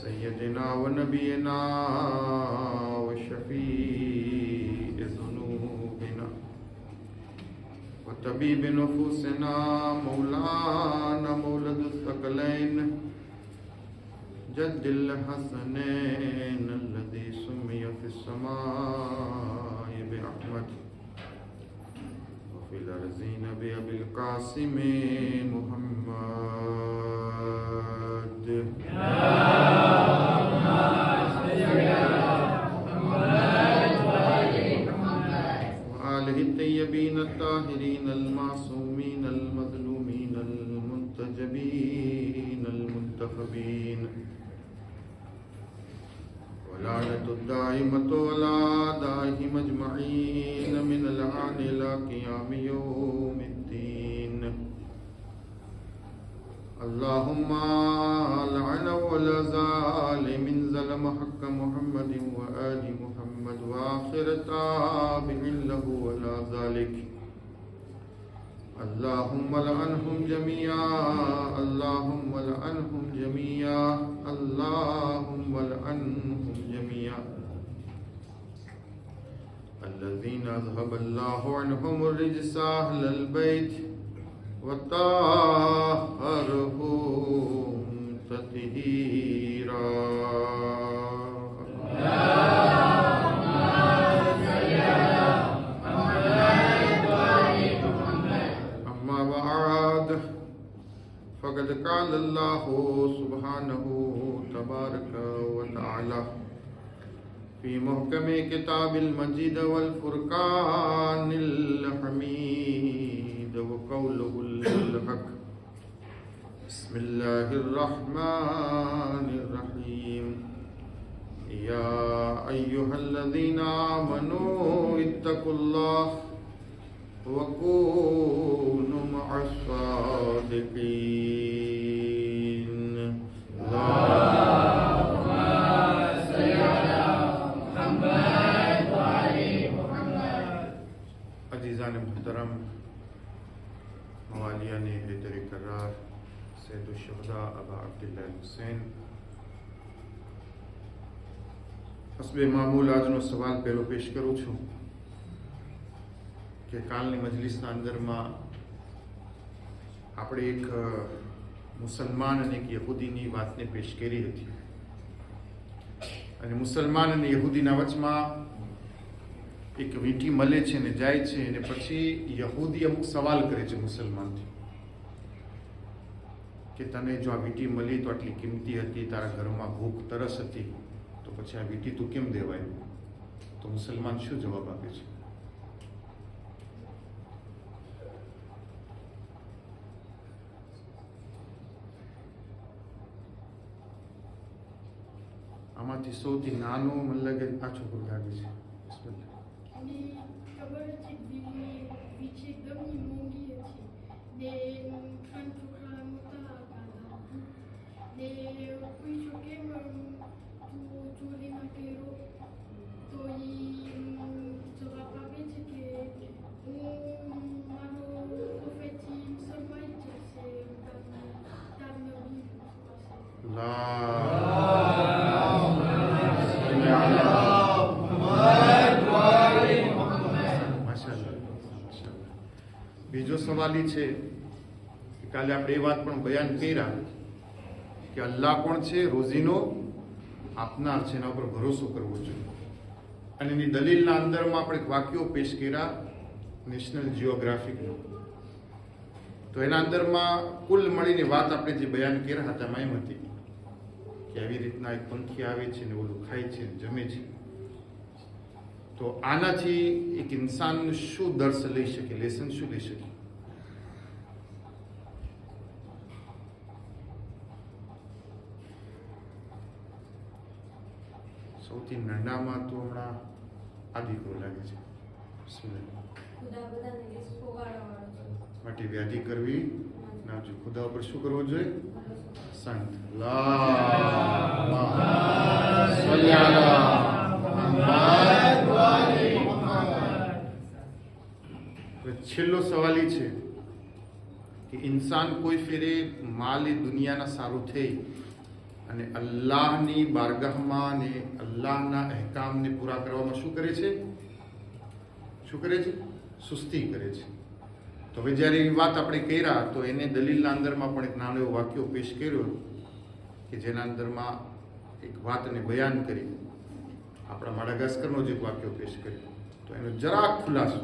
सय्यदिना व नबीना व शफीइ ज़ुनूबिना व तबीबि नुफूसिना मौलाना मौलदुस सकलैन जद्दिल हसनैन अल्लज़ी सुम्मिय फ़िस समाइ बिअहमद व फ़िल अर्ज़ीन बिअबिल क़ासिम मुहम्मद। तय्यबीन ताहिरीन अल-मासूमीन अल-मज़लूमीन अल-मुंतजबीन अल-मुंतखबीन वलानतुद दाइमतु अला दाइहिम अजमईन मिनल आन इला क़ियाम यौमिद्दीन। अल्लाहुम्मा लअन वल ज़ालिमिन ज़लम हक़्क़ मुहम्मदिन व आलि मुहम्मद व आखिर ताबिईन लहु अला ज़ालिक। अल्लाहुम्मा लअनहुम जमीआ अल्लाहुम्मा लअनहुम जमीआ अल्लाहुम्मा लअनहुम जमीआ अल्लज़ीना अज़हबल्लाहु अन्हुमुर रिज्सा अहलल बैत व ताहहरुहुम तत्हीरा। फ़क़द क़ाल अल्लाहु सुब्हानहु तबारक व तआला फ़ी मुहकमे किताबिल मजीद वल फ़ुरक़ानिल हमीद व क़ौलुहुल हक़। बिस्मिल्लाहिर रहमानिर रहीम। या अय्युहल्लज़ीना आमनू इत्तक़ुल्लाह व कूनू मअस्सादिक़ीन। अज़ीज़ान मुहतरम, मवालियान हैदर करार, सैयदुश शुहदा अबा अब्दुल्लाह हुसैन, हस्बे मामूल આજનો સવાલ પહેલો પેશ કરું છું કે કાલની મજલિસના અંદરમાં આપણે એક મુસલમાન અને એક યહૂદીની વાતને પેશ કરી હતી અને મુસલમાન અને યહૂદીના વચમાં એક વીંટી મળે છે ને જાય છે અને પછી યહૂદી અમુક સવાલ કરે છે મુસલમાનથી કે તને જો આ વીંટી મળી તો આટલી કિંમતી હતી, તારા ઘરમાં ભૂખ તરસ હતી, તો પછી આ વીંટી તું કેમ દેવાય? તો મુસલમાન શું જવાબ આપે છે? આમાંથી સૌથી નાનો મને લાગે આ છોકરો લાગે છે. બીજો સવાલ એ છે કે કાલે આપણે એ વાત પણ બયાન કર્યા કે અલ્લાહ કોણ છે? રોજીનો આપનાર છે, એના ઉપર ભરોસો કરવો જોઈએ. અને એની દલીલના અંદરમાં આપણે વાક્યો પેશ કર્યા નેશનલ જિયોગ્રાફિકનો. તો એના અંદરમાં કુલ મળીને વાત આપણે જે બયાન કર્યા હતા એમાં એમ હતી કે આવી રીતના એક પંખી આવે છે ને ઓલું ખાય છે ને જમે છે. તો આનાથી એક ઇન્સાન શું દર્શ લઈ શકે, લેસન શું લઈ શકે? સૌથી નાનામાં તો હમણાં આ દીકરો લાગે છે. માટે વ્યાધિ કરવી ના જોઈએ. ખુદા ઉપર શું કરવું જોઈએ? સંત. છેલ્લો સવાલ એ છે કે ઇન્સાન કોઈ ફેરે માલ એ દુનિયાના સારું થઈ અને અલ્લાહની બારગાહમાં ને અલ્લાહના અહેકામને પૂરા કરવામાં શું કરે છે? સુસ્તી કરે છે. તો હવે જ્યારે એવી વાત આપણે કર્યા તો એને દલીલના અંદરમાં પણ એક નાનો એવો વાક્યો પેશ કર્યો કે જેના અંદરમાં એક વાતને બયાન કરી, આપણા માડાગાસ્કરનો જ એક વાક્યો પેશ કર્યો. તો એનો જરાક ખુલાસો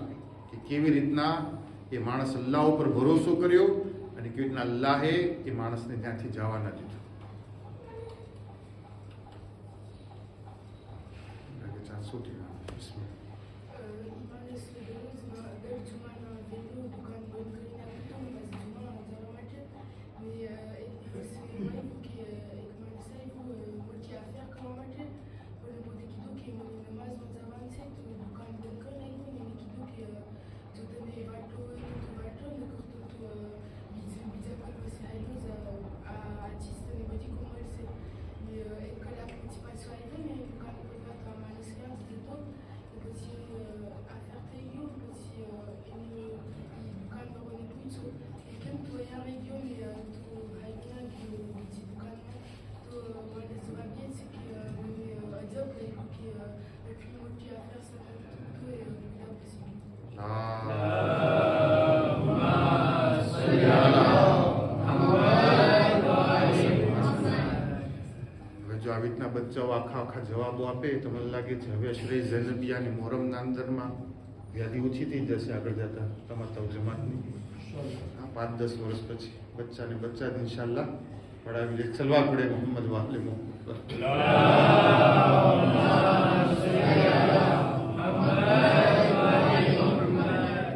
કે કેવી રીતના એ માણસ અલ્લાહ ઉપર ભરોસો કર્યો અને કેવી રીતના અલ્લાહે એ માણસને ત્યાંથી જવા ન દીધું. શું થયું? જો આવી રીતના બચ્ચાઓ આખા જવાબો આપે તો મને લાગે છે હવે શ્રી ઝૈનબિયાની મોહરમના અંદરમાં વ્યાધિ ઓછી થઈ જશે આગળ જતા તમારા જમાતની. 5-10 વર્ષ પછી બચ્ચાને બચ્ચા જ ઇન્શાલ્લાહ પડાવી લે. ચલવા પડે મોહમ્મદ વાલે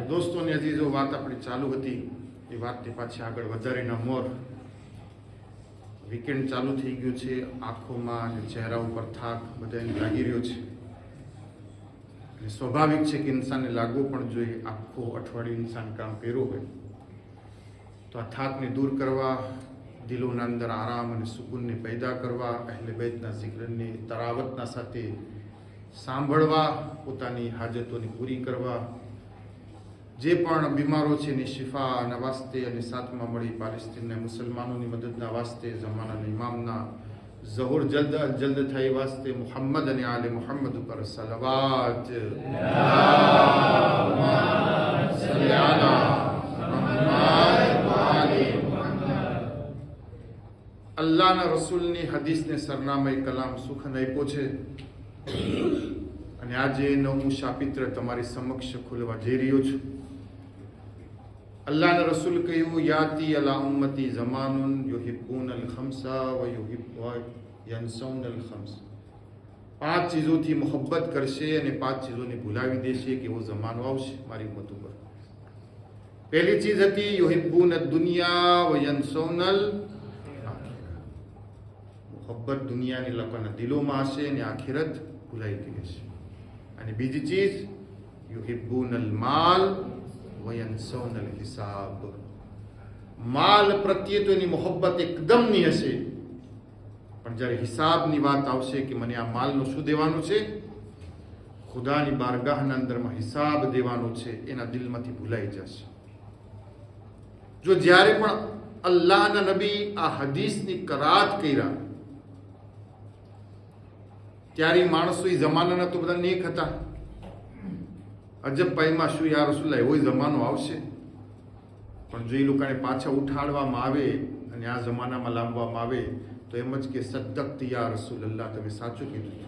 દોસ્તોની હજી જો વાત આપણી ચાલુ હતી એ વાતની પાછી આગળ વધારીના મોર. વીકેન્ડ ચાલુ થઈ ગયું છે, આંખોમાં અને ચહેરા ઉપર થાક બધાને લાગી રહ્યો છે. અને સ્વાભાવિક છે કે ઇન્સાનને લાગવો પણ જોઈએ. આખો અઠવાડિયું ઇન્સાન કામ કર્યું હોય તો આ થાકને દૂર કરવા, દિલોના અંદર આરામ અને સુકૂનને પેદા કરવા, અહેલે બેતના ઝિક્રને તરાવતના સાથે સાંભળવા, પોતાની હાજતોને પૂરી કરવા, જે પણ બીમારો છે એની શિફાના વાસ્તે અને સાથમાં મળી પાલેસ્તીનના મુસલમાનોની મદદના વાસ્તે, જમાનાના ઇમામના ઝહુર જલ્દ થાય વાસ્તે મુહમ્મદ અને આલે મુહમ્મદ ઉપર સલવાત. અલ્લાહના રસૂલની હદીસને સરનામે કલામ સુખન આપ્યો છે અને આજે 9મું શાપિત્ર તમારી સમક્ષ ખુલવા જઈ રહ્યો છું. અલ્લાહના રસૂલ કહ્યું, યાતી અલા ઉમ્મતી ઝમાનુન યુહિબ્બુન અલ ખમ્સા વ યનસૌન અલ ખમ્સ. 5 ચીજોથી મોહબ્બત કરશે અને 5 ચીજોને ભૂલાવી દેશે કે એવો જમાનો આવશે મારી ઉમ્મત ઉપર. પહેલી ચીજ હતી યુહિબ્બુન અદ દુનિયા વ યનસૌન અલ મોહબ્બત દુનિયાની લોકોના દિલોમાં હશે અને આખિરત ભૂલાઈ ગઈ હશે. અને બીજી ચીજ યુહિબ્બુન અલ માલ વયનસૌન અલ હિસાબ. માલ પ્રત્યે તો એની મોહબ્બત એકદમની હશે, પણ જ્યારે હિસાબની વાત આવશે કે મને આ માલનું શું દેવાનું છે, ખુદાની બારગાહના અંદરમાં હિસાબ દેવાનો છે, એના દિલમાંથી ભૂલાઈ જશે. જો જ્યારે પણ અલ્લાહના નબી આ હદીસની કરાત કર્યા ત્યારે માણસો એ જમાનાના તો બધા નેક હતા. અજબ પાઈમાં શું યા રસૂલલ્લાહ એવો જમાનો આવશે, પણ જો એ લોકોને પાછા ઉઠાડવામાં આવે અને આ જમાનામાં લાવવામાં આવે તો એમ જ કે સદ્દક્ત યા રસૂલલ્લાહ, તમે સાચું કીધું,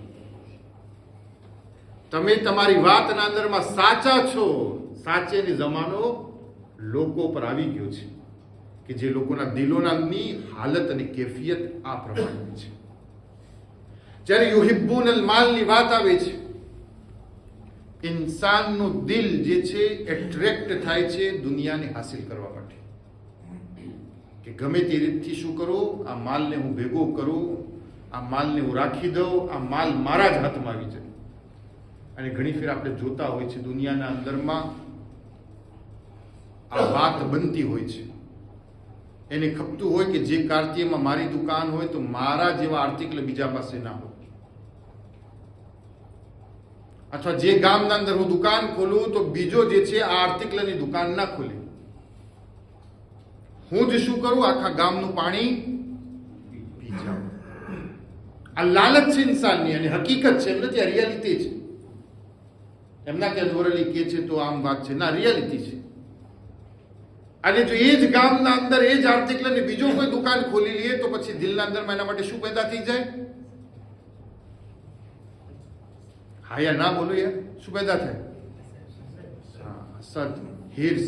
તમે તમારી વાતના અંદરમાં સાચા છો. સાચેની જમાનો લોકો પર આવી ગયો છે કે જે લોકોના દિલોનાની હાલત અને કેફિયત આ પ્રમાણે છે. જ્યારે યુહિબ્બુન અલ માલની વાત આવે છે, ઇન્સાનનું દિલ જે છે એટ્રેક્ટ થાય છે દુનિયાને હાસિલ કરવા માટે, કે ગમે તે રીતથી શું કરું, આ માલને હું ભેગો કરું, આ માલને હું રાખી દઉં, આ માલ મારા જ હાથમાં આવી જાય. અને ઘણી ફેર આપણે જોતા હોય છે દુનિયાના અંદરમાં આ વાત બનતી હોય છે. એને ખપતું હોય કે જે કાર્તિયમાં મારી દુકાન હોય તો મારા જેવા આર્ટિકલ બીજા પાસે ના હોય, અથવા જે ગામના અંદર હું દુકાન ખોલું તો બીજો જે છે આ આર્ટિકલની દુકાન ના ખોલે. હું જ શું કરું, આખા ગામનું પાણી પી જાઉં. આ લાલચ છે ઇન્સાનની, અને હકીકત છે, એમ નથી, આ રિયાલિટી છે. એમના કે અનવરલી કે છે તો આમ વાત છે, ના, રિયાલિટી છે. અને જો એ જ ગામના અંદર એ જ આર્ટિકલ ને બીજો કોઈ દુકાન ખોલી લઈએ તો પછી દિલના અંદરમાં એના માટે શું પેદા થઈ જાય? હા યાર, ના બોલો યાર, શું પેદા થાય? સદ, હિર્સ,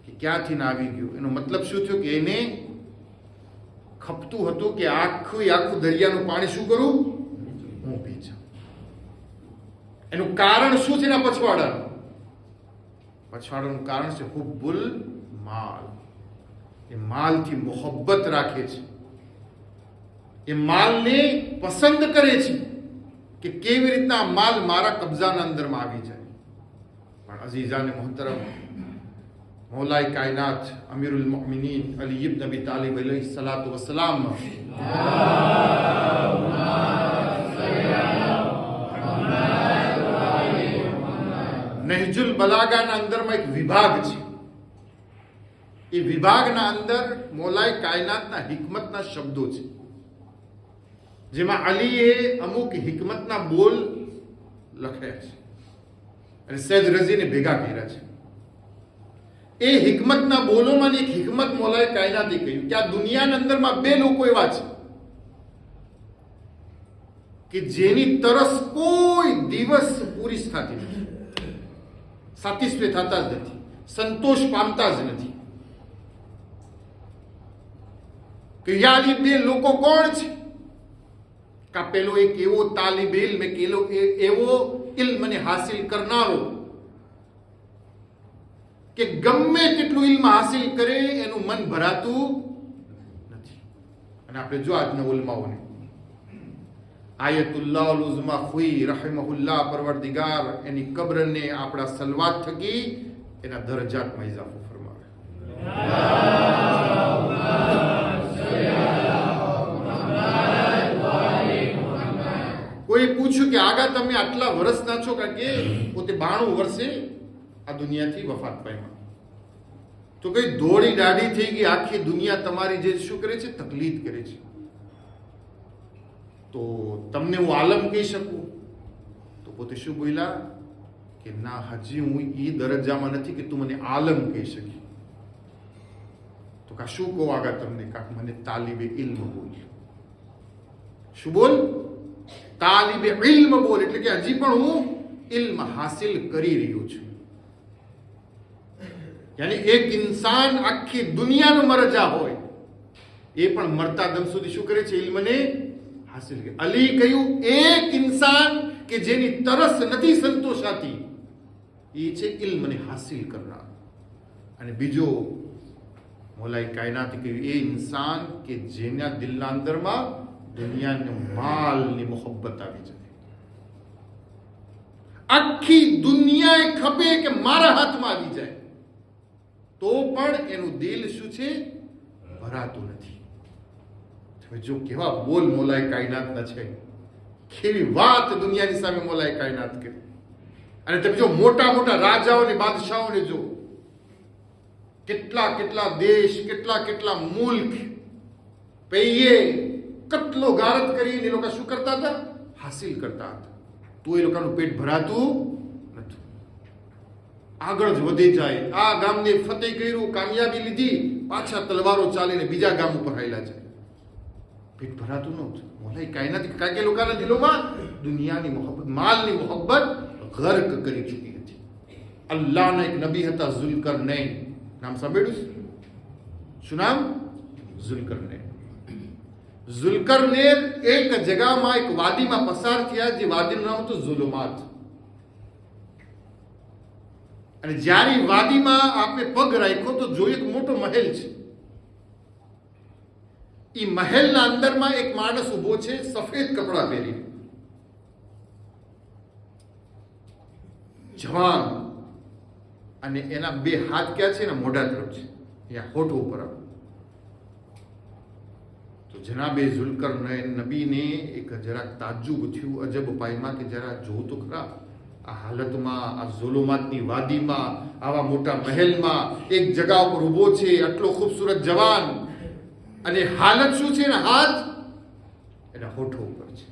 કે ક્યાંથી ના આવી ગયું. એનો મતલબ શું થયો? કે એને ખપતું હતું કે આખું દરિયાનું પાણી શું કરું? હું પી જાઉં. એનું કારણ શું છે? એના પછવાડાનું કારણ છે હુબ્બુલ માલ. એ માલથી મોહબ્બત રાખે છે, એ માલને પસંદ કરે છે કે કેવી રીતના આ માલ મારા કબજાના અંદરમાં આવી જાય. પણ અઝીઝાને મોહતરમ, મૌલાએ કાયનાત અમીરુલ મુમિનીન અલી ઇબ્ન અબી તાલિબ અલૈહિ સલાતુ વસલામ નહજુલ બલાગાના અંદરમાં એક વિભાગ છે. એ વિભાગના અંદર મૌલાએ કાયનાતના હિકમતના શબ્દો છે, જેમાં અલીએ અમુક હિકમતના બોલ લખ્યા છે અને સૈયદ રઝીને ભેગા કર્યા છે. એ હિકમતના બોલોમાંની એક હિકમત મૌલાએ કાયનાતે કહ્યું કે આ દુનિયાના અંદરમાં બે લોકો એવા છે કે જેની તરસ કોઈ દિવસ પૂરી થતી નથી, સેટિસ્ફાય થતા જ નથી, સંતોષ પામતા જ નથી. કે યાર બે લોકો કોણ છે? કા પેલો એક એવો તાલિબ ઇલ્મ, એક એવો ઇલ્મને હાસિલ કરનારો કે ગમે તેટલું ઇલ્મ હાસિલ કરે એનું મન ભરાતું નથી. અને આપણે જો આજના ઉલમાઓને આયતુલ્લાહ ઉઝમા ખુઈ રહમહુલ્લાહ પરવરદિગાર એની કબ્રને આપણા સલવાત થકી એના દરજાતમાં ઇજાફો ફરમાવે. કોઈ પૂછ્યું કે આગા તમે આટલા વર્ષના છો? કારણ કે પોતે 92 વર્ષે આ દુનિયાથી વફાત પામ્યા. તો કઈ ધોળી દાઢી થઈ ગઈ, આખી દુનિયા તમારી જે શું કરે છે? તકલીફ કરે છે. તો તમને હું આલમ કહી શકું? તો પોતે શું બોલ્યા કે ના, હજી હું એ દરજ્જામાં નથી કે તું મને આલમ કહી શકી. તો કા શું કહો આગળ તમને? કાક મને તાલિબે ઇલ્મ બોલ. શું બોલ? તાલિબે ઇલ્મ બોલ. એટલે કે હજી પણ હું ઇલ્મ હાસિલ કરી રહ્યો છું. યાની એક ઇન્સાન આખી દુનિયાનો મરજા હોય, એ પણ મરતા દમ સુધી શું કરે છે? ઇલ્મને હાસિલ કરે. અલી કહ્યું એક ઇન્સાન કે જેની તરસ નથી સંતોષાતી, એ છે ઇલ્મને હાસિલ કરનાર. અને બીજો મૌલાએ કાયનાતે કહ્યું એ ઇન્સાન કે જેના દિલના અંદરમાં દુનિયાના માલની મોહબ્બત આવી જાય. આખી દુનિયા ખપે કે મારા હાથમાં આવી જાય, તો પણ એનું દિલ શું છે? ભરાતું નથી. જો કેવા બોલ મૌલાએ કાયનાતના છે, કેવી વાત દુનિયાની સામે મૌલાએ કાયનાત કરી. અને તમે જો મોટા મોટા રાજાઓને, બાદશાહોને જો, કેટલા કેટલા દેશ, કેટલા કેટલા મુલ્ક પૈયે કેટલો ગારત કરીને એ લોકો શું કરતા હતા? હાસિલ કરતા હતા. તો એ લોકોનું પેટ ભરાતું નથી, આગળ જ વધી જાય. આ ગામને ફતેહ કર્યું, કામયાબી લીધી, પાછા તલવારો ચાલીને બીજા ગામ ઉપર હાલ્યા જાય. પેટ ભરાતું નહોતું. મૌલાએ કાયનાત કારણ કે લોકોના દિલોમાં દુનિયાની મોહબ્બત, માલની મોહબ્બત ગર્ક કરી ચૂકી હતી. અલ્લાહના એક નબી હતા ઝુલ્કરનૈન. નામ સાંભળ્યું? શું નામ? ઝુલ્કરનૈન. ઝુલ્કરનૈન એક જગામાં, એક વાદીમાં પસાર થયા, જે વાદીનું નામ હતું ઝુલુમાત. અને જ્યારે વાદીમાં આપણે પગ રાખ્યો તો જોયું એક મોટો મહેલ છે. એ મહેલના અંદરમાં એક માણસ ઉભો છે, સફેદ કપડા પહેરી, જવાન, અને એના બે હાથ ક્યાં છે? એના મોઢા તરફ છે, અહીંયા હોઠ ઉપર. તો જનાબે ઝુલ્કરનૈન નબીને એક જરાક તાજ્જુબ થયું, અજબ પાયમાં કે જરા જોવું તો ખરા, આ હાલતમાં, આ ઝુલુમાતની વાદીમાં, આવા મોટા મહેલમાં એક જગા ઉપર ઊભો છે, આટલો ખૂબસૂરત જવાન, અને હાલત શું છે? હાથ એના હોઠો ઉપર છે.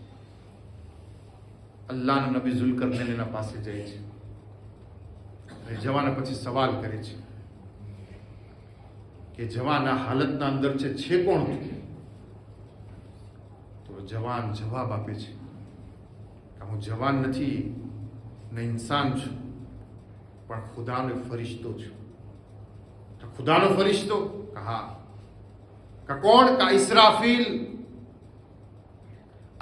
અલ્લાહના નબી ઝુલ્કરનૈન એના પાસે જાય છે અને જવાના પછી સવાલ કરે છે કે જવાન આ હાલતના અંદર છે કોણ? તો જવાન જવાબ આપે છે કે હું જવાન નથી ને ઇન્સાન છું, પણ ખુદાનો ફરિશ્તો છું. ખુદાનો ફરિશ્તો? હા. કોણ? કા ઇસરાફીલ.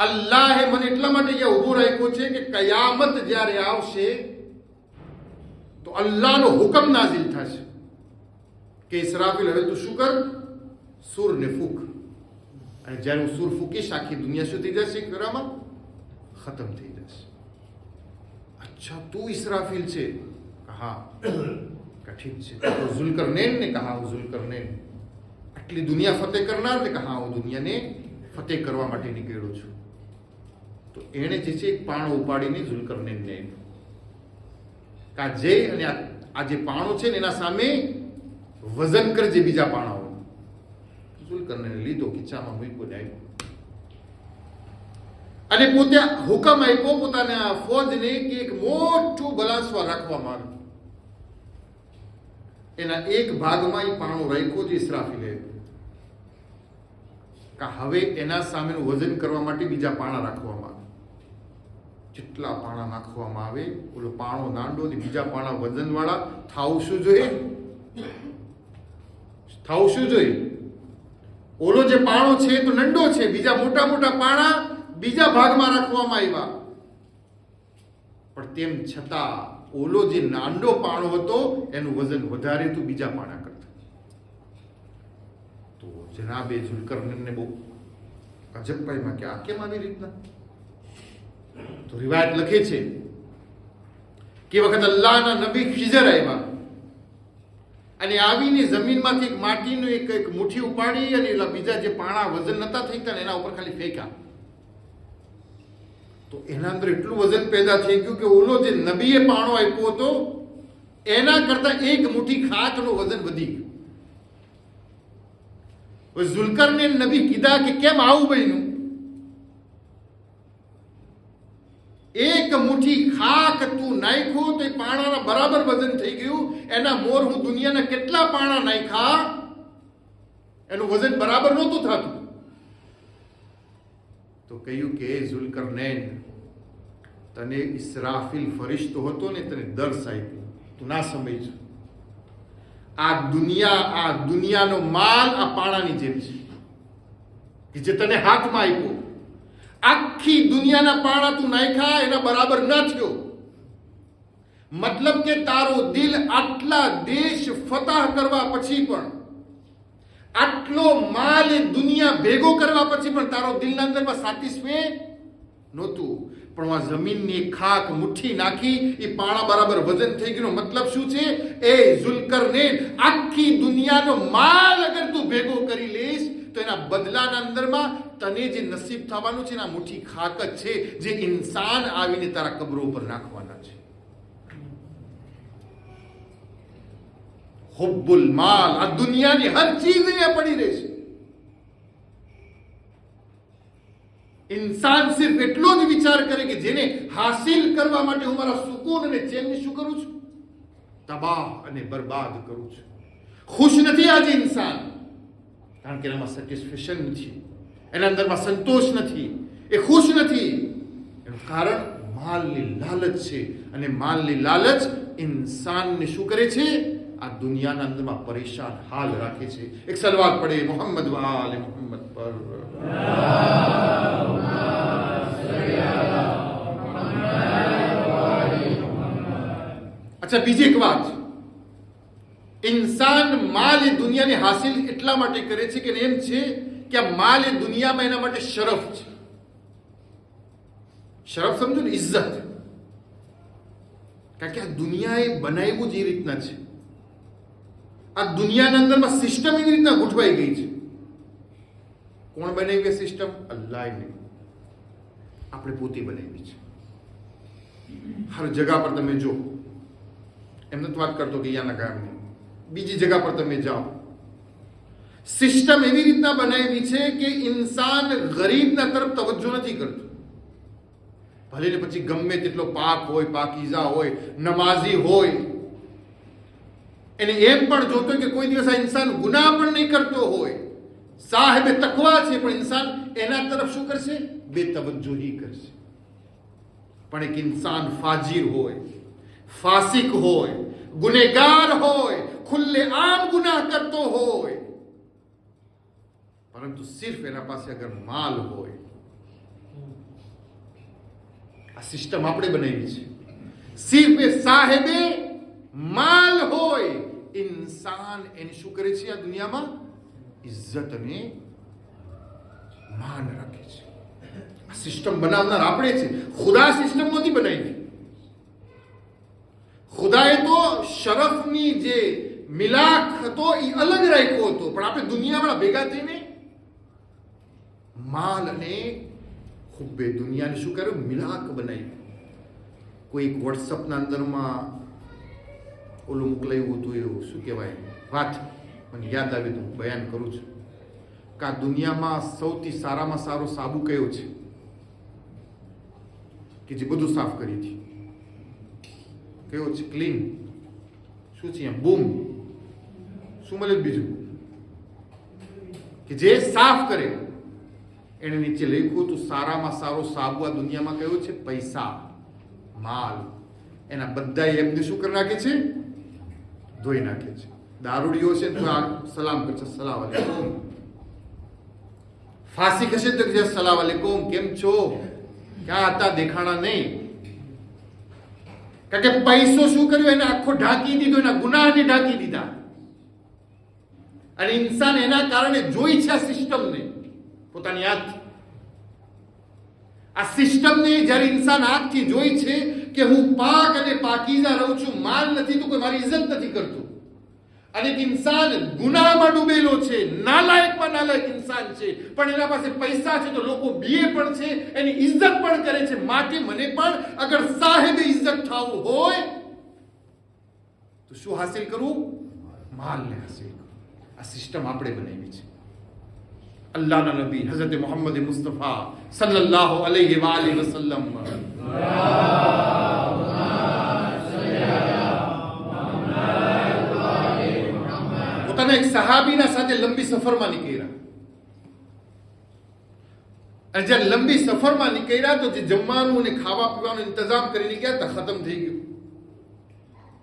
અલ્લાહે મને એટલા માટે અહીંયા ઊભો રાખ્યો છે કે કયામત જ્યારે આવશે તો અલ્લાહનો હુકમ નાઝિલ થશે કે ઇસરાફીલ હવે તું શું કર? સૂરને ફૂંક. અને જ્યારે હું સૂર ફૂંકીશ આખી દુનિયા શું થઈ જશે? કરવામાં ખતમ થઈ જશે. અચ્છા, તું ઇસરાફીલ છે? હા. ઠીક છે. તો ઝુલ્કરનૈન ને કહા હું ઝુલ્કરનૈન, આટલી દુનિયા ફતેહ કરનાર ને કહા હું દુનિયાને ફતેહ કરવા માટે નીકળ્યો છું. તો એણે જે છે એક પાણો ઉપાડીને ઝુલ્કરનૈનને કા જઈ અને આ જે પાણો છે ને એના સામે વજન કરજે બીજા પાણાઓ. ઝુલ્કરનૈને લીધો, ખીચામાં મૂક્યો ને આવ્યો અને પોતે હુકમ આપ્યો પોતાના ફૌજને કે એક મોટું બલાસવા રાખવામાં આવે. એના એક ભાગમાં એ પાણો રાખ્યો છે ઇસરાફીલે કે હવે એના સામેનું વજન કરવા માટે બીજા પાણા રાખવામાં આવે. જેટલા પાણા નાખવામાં આવે ઓલો પાણો નાંડો ને બીજા પાણા વજન વાળા થાવું શું જોઈએ? થાવું શું જોઈએ? ઓલો જે પાણો છે તો નંડો છે, બીજા મોટા મોટા પાણા બીજા ભાગમાં રાખવામાં આવ્યા. પણ તેમ છતાં ઓલો જે નાંડો પાણો હતો એનું વજન વધારે હતું બીજા પાણા કરતા. તો જનાબે ઝુલ્કરનૈનને બહુ અજબપાઈમાં કે આ કેમ આવી રીતના? તો રિવાયત લખે છે કે વખત અલ્લાહના નબી ખિઝર આવ્યા અને આવીને જમીનમાંથી એક માટીનું એક મુઠ્ઠી ઉપાડી અને એલા બીજા જે પાણા વજન નતા થઈ ગયા એના ઉપર ખાલી ફેંક્યા. તો એના અંદર એટલું વજન પેદા થઈ ગયું કે ઓલો જે નબીએ પાણો આપ્યો હતો એના કરતા એક મુઠ્ઠી ખાકનું વજન વધી ગયું. ઝુલ્કરનૈન નબી કીધા કે કેમ આવું બન્યું? એક મુઠ્ઠી ખાક તું નાખ્યો તો એ પાણાના બરાબર વજન થઈ ગયું. એના મોર હું દુનિયાના કેટલા પાણા નાખ્યા એનું વજન બરાબર નહોતું થતું. તો કહ્યું કે ઝુલ્કરનૈન તને ઇસરાફીલ ફરિશ્તો હતો ને તને દર્શ આપ્યો, તું ના સમજો. આ દુનિયાનો માલ આ પાણાની જેમ છે કે જે તને હાથમાં આપ્યો. આખી દુનિયાના પાણા તું નાખ્યા એના બરાબર ન થયો. મતલબ કે તારો દિલ આટલા દેશ ફતહ કરવા પછી પણ, આટલો માલ એ દુનિયા ભેગો કરવા પછી પણ તારો દિલના અંદરમાં સાટિસ્ફે નહોતું. પણ આ જમીનની ખાક મુઠ્ઠી નાખી એ પાણા બરાબર વજન થઈ ગયું. મતલબ શું છે? એ ઝુલ્કરનૈન આખી દુનિયાનો માલ અગર તું ભેગો કરી લઈશ તો એના બદલાના અંદરમાં તને જે નસીબ થવાનું છે એના મુઠ્ઠી ખાક જ છે જે ઇન્સાન આવીને તારા કબરો ઉપર નાખવાના છે. હુબ્બુલ માલ, આ દુનિયાની હર ચીજ અહીંયા પડી રહેશે. ઇન્સાન સિર્ફ એટલો જ વિચાર કરે કે જેને હાસિલ કરવા માટે હું મારા સુકૂન અને ચેનને શું કરું છું? તબાહ અને બરબાદ કરું છું. ખુશ નથી આજે ઇન્સાન, કારણ કે એનામાં સેટિસ્ફેક્શન નથી, એના અંદરમાં સંતોષ નથી, એ ખુશ નથી. એનું કારણ માલની લાલચ છે. અને માલની લાલચ ઇન્સાનને શું કરે છે? આ દુનિયાના અંદરમાં પરેશાન હાલ રાખે છે. એક સલવાત પડે મોહમ્મદ વાલે મોહમ્મદ પર. અચ્છા, બીજી એક વાત, ઇન્સાન માલ એ દુનિયાને હાસિલ એટલા માટે કરે છે કે એમ છે કે આ માલ એ દુનિયામાં એના માટે શરફ છે. શરફ સમજો ને, ઇજ્જત. કારણ કે આ દુનિયાએ બનાવ્યું જ એ રીતના છે. આ દુનિયાના અંદરમાં સિસ્ટમ એવી રીતના ગોઠવાઈ ગઈ છે. કોણ બનાવી સિસ્ટમ? અલ્લાહે નહીં, આપણે પોતે બનાવી છે. હર જગા પર તમે જો, એમ નથી વાત કરતો કે અહીંયાના ગામની, બીજી જગા પર તમે જાઓ, સિસ્ટમ એવી રીતના બનાવી છે કે ઇન્સાન ગરીબના તરફ તવજ્જો નથી કરતો. ભલે ને પછી ગમે તેટલો પાક હોય, પાકીઝા હોય, નમાઝી હોય, એને એમ પણ જોતો કે કોઈ દિવસ આ ઇન્સાન ગુનાહ પણ નહીં કરતો હોય, સાહેબે તકવા છે, પણ ઇન્સાન એના તરફ શું કરશે? બેતવજ્જોહી કરશે. પણ એક ઇન્સાન ફાજીર હોય, ફાસિક હોય, ગુનેગાર હોય, ખુલ્લે આમ ગુનાહ કરતો હોય, પરંતુ સિર્ફ એના પાસે અગર માલ હોય, આ સિસ્ટમ આપણે બનાવી છે, સિર્ફ એ સાહેબે માલ હોય, ઇન્સાન એની શું કરે છે? આ દુનિયામાં ઇજ્જત અને માન રાખે છે. આ સિસ્ટમ બનાવનાર આપણે છે. ખુદા સિસ્ટમ નથી બનાવી. ખુદાએ તો શરફની જે મિલાક હતો એ અલગ રાખ્યો હતો, પણ આપણે દુનિયાવાળા ભેગા થઈને માલ અને હુબ્બે દુનિયાને શું કર્યું? મિલાક બનાવી. કોઈ એક વોટ્સઅપના અંદરમાં ઓલું મોકલાયું હતું, એવું શું કહેવાય વાત, મને યાદ આવી તો બયાન કરું છું કે આ દુનિયામાં સૌથી સારામાં સારો સાબુ કયો છે કે જે બધું સાફ કરી હતી? કયો છે? ક્લીન. શું છે? બૂમ. શું મળે બીજું કે જે સાફ કરે? એને નીચે લખ્યું હતું સારામાં સારો સાબુ આ દુનિયામાં કયો છે? પૈસા, માલ. એના બધા એમને શું કરી નાખે છે? ધોઈ નાખે છે. દારૂડિયો છે તો આ સલામ કરશે, સલામ અલેકુમ. ફાંસી હશે તો કે સલામ અલેકુમ, કેમ છો, ક્યાં હતા, દેખાણા નહીં. કારણ કે પૈસો શું કર્યો? એને આખો ઢાંકી દીધો, એના ગુનાહને ઢાંકી દીધા. અને ઇન્સાન એના કારણે જોઈ છે આ સિસ્ટમને પોતાની આંખથી. આ સિસ્ટમને જ્યારે ઇન્સાન આંખથી જોઈ છે કે હું પાક અને પાકીઝા રહું છું, માલ નથી તો કોઈ મારી ઇજ્જત નથી કરતું, અને ઇન્સાન ગુનાહમાં ડૂબેલો છે, નાલાયકમાં નાલાયક ઇન્સાન છે, પણ એના પાસે પૈસા છે તો લોકો બીએ પણ છે, એની ઇજ્જત પણ કરે છે. માટે મને પણ અગર સાહેબે ઇજ્જત થવું હોય તો શું હાસિલ કરવું? માલને હાસિલ કરવું. આ સિસ્ટમ આપણે બનાવી છે. અલ્લાહના નબી હઝરત મોહમ્મદ મુસ્તફા સલ્લલ્લાહુ અલૈહિ વસલ્લમ પોતાના એક સહાબીના સાથે લંબી સફરમાં નીકળ્યા. અને જ્યારે લંબી સફરમાં નીકળ્યા તો જે જમવાનું અને ખાવા પીવાનું ઇંતજામ કરીને ગયા હતા, ખતમ થઈ ગયું.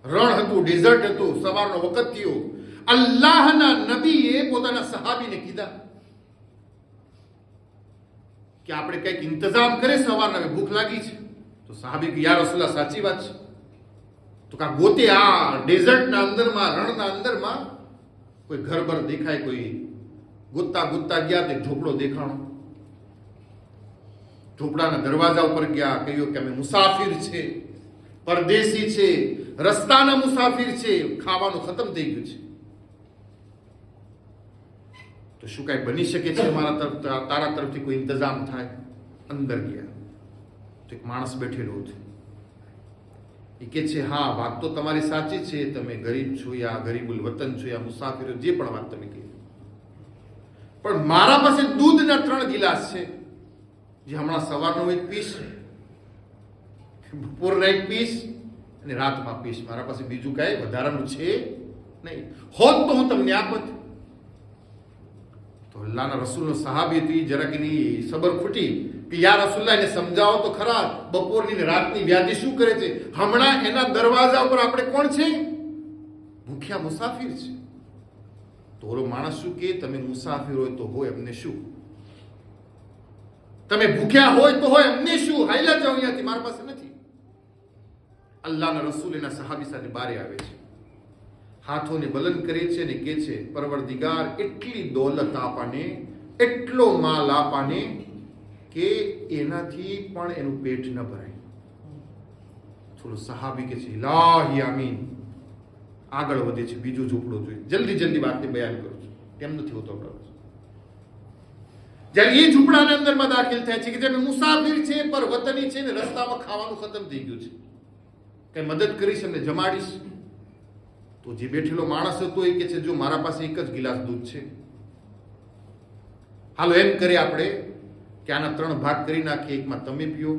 રણ હતું, ડેઝર્ટ હતું, સવારનો વખત થયો. અલ્લાહના નબીએ પોતાના સહાબીને કીધા કે આપણે કંઈક ઇંતજામ કરે, સવારના ભૂખ લાગી છે. તો સહાબી કે યા રસૂલલ્લાહ, સાચી વાત છે. તો કા ગોતે આ ડેઝર્ટના અંદરમાં, રણના અંદરમાં કોઈ ઘર બર દેખાય, કોઈ ગોતતા ગયા તે ઝૂંપડો દેખાણો. ઝૂંપડાના દરવાજા ઉપર ગયા, કહ્યું કે અમે મુસાફિર છે, પરદેશી છે, રસ્તાના મુસાફિર છે, ખાવાનું ખતમ થઈ ગયું છે, તો શું કાંઈ બની શકે છે મારા તરફ, તારા તરફથી કોઈ ઇંતજામ થાય? અંદર ગયા તો એક માણસ બેઠેલો હતો. એ કે છે હા, વાત તો તમારી સાચી છે, તમે ગરીબ છો, યા ગરીબુલ વતન છો, યા મુસાફિર, જે પણ વાત તમે કહી, પણ મારા પાસે દૂધના 3 ગિલાસ છે, જે હમણાં સવારનો એક પીસ, બપોરના એક પીસ અને રાતમાં પીસ. મારા પાસે બીજું કાંઈ વધારાનું છે નહીં. હોત તો હું તમને આપત. તો અલ્લાહના રસૂલનો સહાબી હતી, જરાક એની સબર ખૂટી કે યા રસૂલલ્લાહ, એને સમજાવો તો ખરા, બપોરની ને રાતની વ્યાધિ શું કરે છે? હમણાં એના દરવાજા ઉપર આપણે કોણ છે? ભૂખ્યા મુસાફિર છે. તો ઓલો માણસ શું કે, તમે મુસાફિર હોય તો હોય, અમને શું? તમે ભૂખ્યા હોય તો હોય, અમને શું? હાઈલા જાઓ અહીંયાથી, મારા પાસે નથી. અલ્લાહના રસૂલ એના સહાબી સાથે બારે આવે છે, હાથોને બલંદ કરે છે અને કહે છે, પરવરદિગાર, એટલી દોલત આપાને, એટલો માલ આપાને કે એનાથી પણ એનું પેટ ન ભરાય. થોડું સહાબી કે છે ઇલાહી આમીન. આગળ વધે છે, બીજું ઝૂંપડું જોઈએ. જલ્દી વાતને બયાન કરું છું, કેમ નથી હોતો આપણે. જ્યારે એ ઝૂંપડાના અંદરમાં દાખલ થાય છે કે જે મુસાફિર છે, પર વતની છે ને રસ્તામાં ખાવાનું ખતમ થઈ ગયું છે, કઈ મદદ કરીશ, એમને જમાડીશ? તો જે બેઠેલો માણસ હતો એ કે છે જો મારા પાસે એક જ ગિલાસ દૂધ છે, હાલો એમ કરીએ આપણે કે આના 3 ભાગ કરી નાખીએ. એકમાં તમે પીઓ,